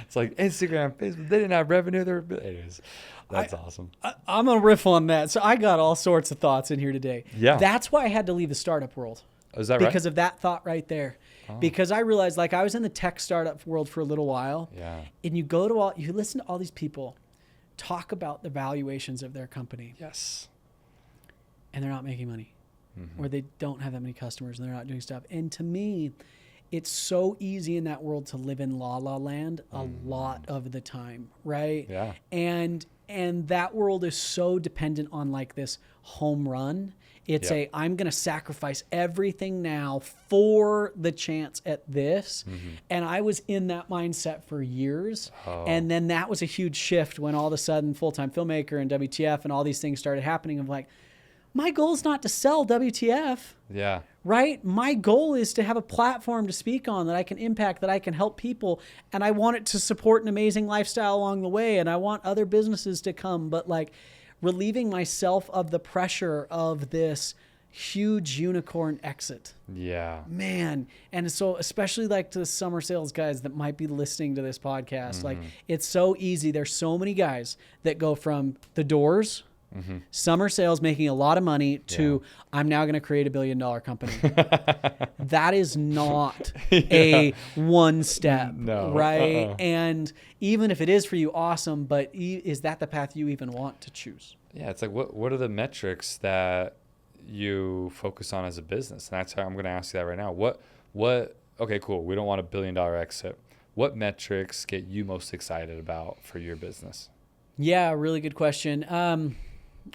It's like Instagram, Facebook, they didn't have revenue. Anyways, that's awesome. I'm going to riff on that. So I got all sorts of thoughts in here today. Yeah. That's why I had to leave the startup world. Oh, is that right? Because of that thought right there. Oh. Because I realized, like, I was in the tech startup world for a little while. Yeah. And you listen to all these people talk about the valuations of their company. Yes. And they're not making money. Or they don't have that many customers and they're not doing stuff. And to me, it's so easy in that world to live in la la land a lot of the time, right? Yeah. And that world is so dependent on like this home run. It's I'm going to sacrifice everything now for the chance at this. And I was in that mindset for years. Oh. And then that was a huge shift when all of a sudden Full-Time Filmmaker and WTF and all these things started happening of like, my goal is not to sell WTF. Yeah. Right? My goal is to have a platform to speak on that I can impact, that I can help people. And I want it to support an amazing lifestyle along the way. And I want other businesses to come. But like relieving myself of the pressure of this huge unicorn exit. Yeah. Man. And so especially like to the summer sales guys that might be listening to this podcast, like it's so easy. There's so many guys that go from the doors, summer sales, making a lot of money, to I'm now going to create $1 billion company. That is not a one step, right? And even if it is for you, awesome. But is that the path you even want to choose? Yeah. It's like, what are the metrics that you focus on as a business? And that's how I'm going to ask you that right now. Okay, cool. We don't want $1 billion exit. What metrics get you most excited about for your business? Yeah, really good question.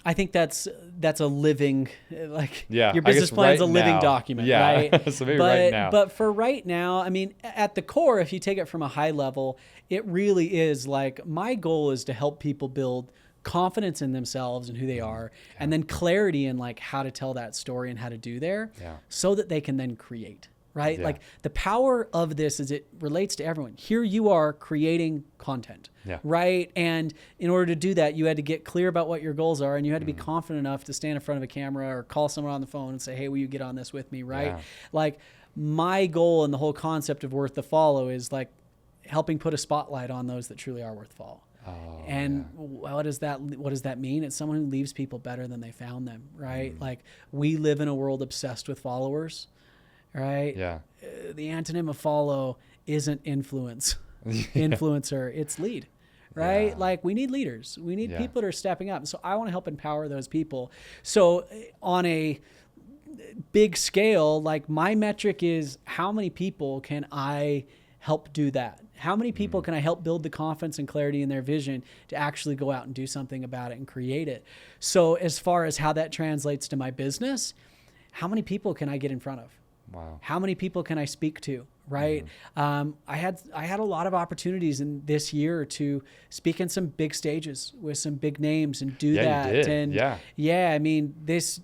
I think that's a living, like your business plan is a living document, right? So maybe right now. But for right now, I mean, at the core, if you take it from a high level, it really is like my goal is to help people build confidence in themselves and who they are, and then clarity in like how to tell that story and how to do there, so that they can then create. Right? Yeah. Like the power of this is it relates to everyone. Here you are creating content, right? And in order to do that, you had to get clear about what your goals are, and you had to be confident enough to stand in front of a camera or call someone on the phone and say, hey, will you get on this with me, right? Yeah. Like my goal and the whole concept of worth the follow is like helping put a spotlight on those that truly are worth the follow. Oh, and what does that mean? It's someone who leaves people better than they found them, right? Like we live in a world obsessed with followers. Right? Yeah. The antonym of follow isn't influencer, it's lead. Right? Yeah. Like we need leaders. We need people that are stepping up. So I want to help empower those people. So on a big scale, like my metric is how many people can I help do that? How many people can I help build the confidence and clarity in their vision to actually go out and do something about it and create it? So as far as how that translates to my business, how many people can I get in front of? Wow. How many people can I speak to? Right. I had a lot of opportunities in this year to speak in some big stages with some big names and do that. You did. And I mean, this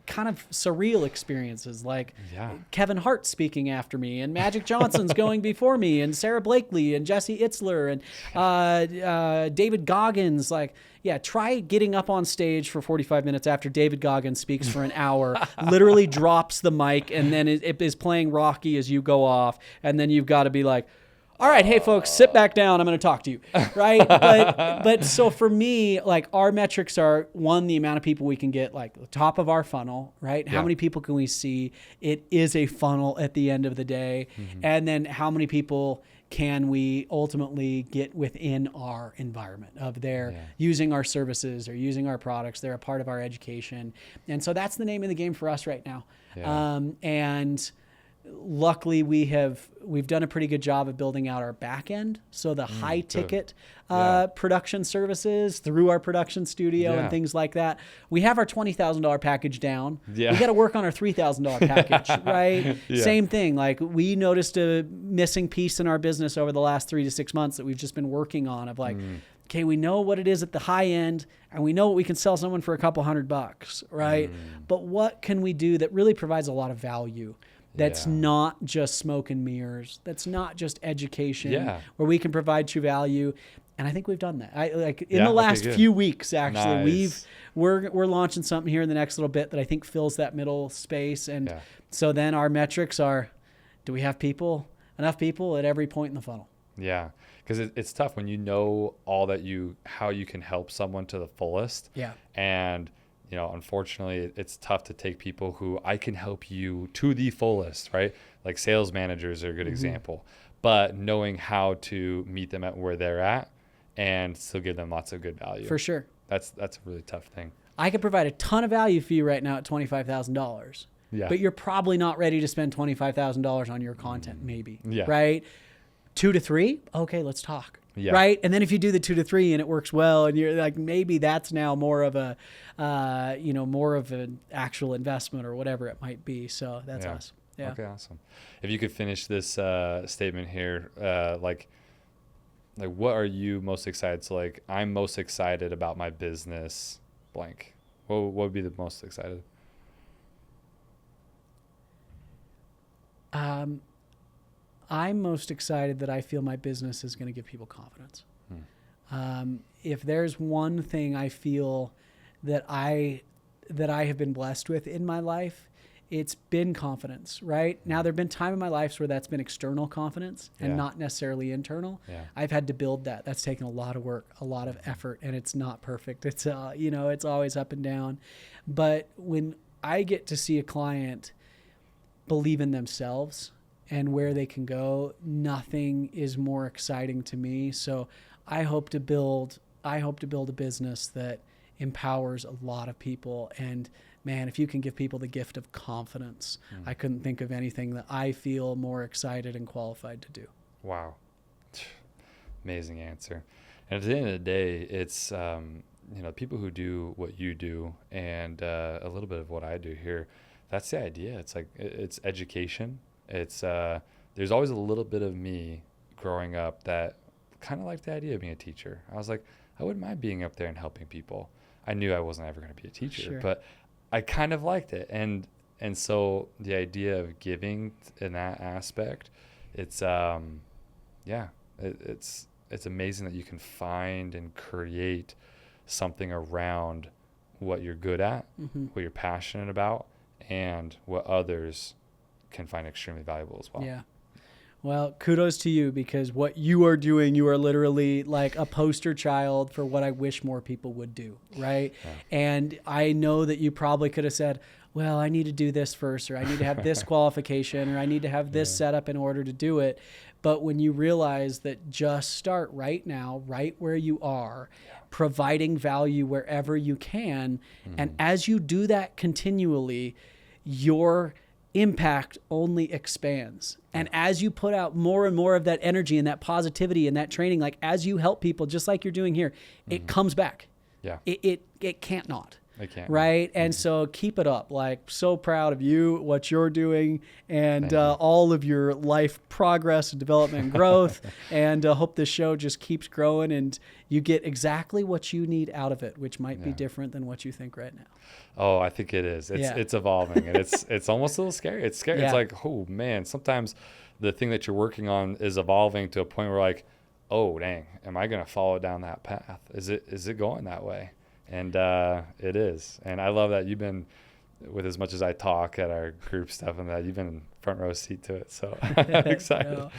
kind of surreal experiences like Kevin Hart speaking after me and Magic Johnson's going before me and Sarah Blakely and Jesse Itzler and David Goggins. Like, try getting up on stage for 45 minutes after David Goggins speaks for an hour, literally drops the mic, and then it is playing Rocky as you go off. And then you've got to be like, all right, hey folks, sit back down. I'm going to talk to you. Right. But so for me, like our metrics are one, the amount of people we can get like the top of our funnel, right? How many people can we see? It is a funnel at the end of the day. And then how many people can we ultimately get within our environment of their using our services or using our products? They're a part of our education. And so that's the name of the game for us right now. And luckily we've done a pretty good job of building out our back end. So the high ticket production services through our production studio and things like that. We have our $20,000 package down. Yeah. We got to work on our $3,000 package, right? Yeah. Same thing. Like we noticed a missing piece in our business over the last 3 to 6 months that we've just been working on of like, okay, we know what it is at the high end and we know what we can sell someone for a couple $100, right? But what can we do that really provides a lot of value? That's not just smoke and mirrors. That's not just education where we can provide true value. And I think we've done that. In the last few weeks, actually, we're launching something here in the next little bit that I think fills that middle space. And so then our metrics are, do we have enough people at every point in the funnel? Yeah. Because it's tough when you know how you can help someone to the fullest. Yeah. And unfortunately, it's tough to take people who I can help you to the fullest, right? Like sales managers are a good example, but knowing how to meet them at where they're at and still give them lots of good value. For sure. That's a really tough thing. I could provide a ton of value for you right now at $25,000, but you're probably not ready to spend $25,000 on your content, maybe, right? 2 to 3, okay, let's talk. Yeah. Right. And then if you do the 2 to 3 and it works well and you're like, maybe that's now more of an actual investment or whatever it might be. So that's us. Yeah. Okay. Awesome. If you could finish this statement here, like what are you most excited? So like, I'm most excited about my business blank. What would be the most excited? I'm most excited that I feel my business is going to give people confidence. If there's one thing I feel that I have been blessed with in my life, it's been confidence, right? Now, there have been times in my life where that's been external confidence and not necessarily internal. Yeah. I've had to build that. That's taken a lot of work, a lot of effort, and it's not perfect. It's, it's always up and down. But when I get to see a client believe in themselves and where they can go, nothing is more exciting to me. So I hope to build a business that empowers a lot of people. And man, if you can give people the gift of confidence, I couldn't think of anything that I feel more excited and qualified to do. Wow. Amazing answer. And at the end of the day, it's, people who do what you do and a little bit of what I do here, that's the idea. It's like, it's education. It's there's always a little bit of me growing up that kind of liked the idea of being a teacher. I was like, I wouldn't mind being up there and helping people. I knew I wasn't ever going to be a teacher, but I kind of liked it. And so the idea of giving in that aspect, it's it's amazing that you can find and create something around what you're good at, what you're passionate about, and what others can find extremely valuable as well. Yeah. Well, kudos to you, because what you are doing, you are literally like a poster child for what I wish more people would do, right? Yeah. And I know that you probably could have said, well, I need to do this first, or I need to have this qualification, or I need to have this set up in order to do it. But when you realize that just start right now, right where you are, providing value wherever you can, and as you do that continually, your impact only expands. And as you put out more and more of that energy and that positivity and that training, like as you help people, just like you're doing here, it comes back. Yeah. It can't not. I can't. Right. And so keep it up. Like, so proud of you, what you're doing, and all of your life progress and development and growth. And hope this show just keeps growing and you get exactly what you need out of it, which might be different than what you think right now. Oh, I think it is. It's evolving, and it's almost a little scary. It's scary. Yeah. It's like, oh man, sometimes the thing that you're working on is evolving to a point where like, oh dang, am I going to follow down that path? Is it going that way? And it is. And I love that you've been, with as much as I talk at our group stuff and that, you've been front row seat to it. So I'm excited.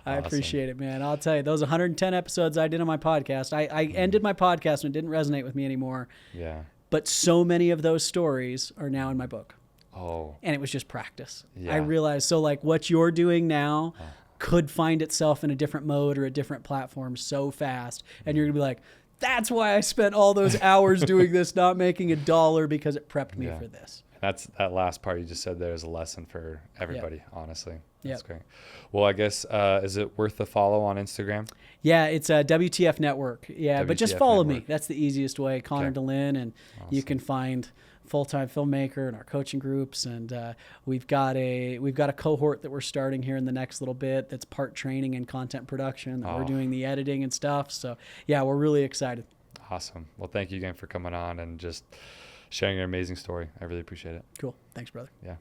I appreciate it, man. I'll tell you, those 110 episodes I did on my podcast, I ended my podcast and it didn't resonate with me anymore. Yeah. But so many of those stories are now in my book. Oh. And it was just practice. Yeah. I realized, so like what you're doing now could find itself in a different mode or a different platform so fast. And you're going to be like, that's why I spent all those hours doing this, not making $1, because it prepped me for this. That last part you just said there is a lesson for everybody, honestly. That's Yep. great. Well, I guess, is it worth the follow on Instagram? Yeah, it's a WTF Network. Yeah, but just follow me. Network. That's the easiest way. Connor Okay. Dehlin, and you Awesome. can find full-time filmmaker in our coaching groups, and we've got a cohort that we're starting here in the next little bit. That's part training and content production. That we're doing the editing and stuff. So yeah, we're really excited. Awesome. Well, thank you again for coming on and just sharing your amazing story. I really appreciate it. Cool. Thanks, brother. Yeah.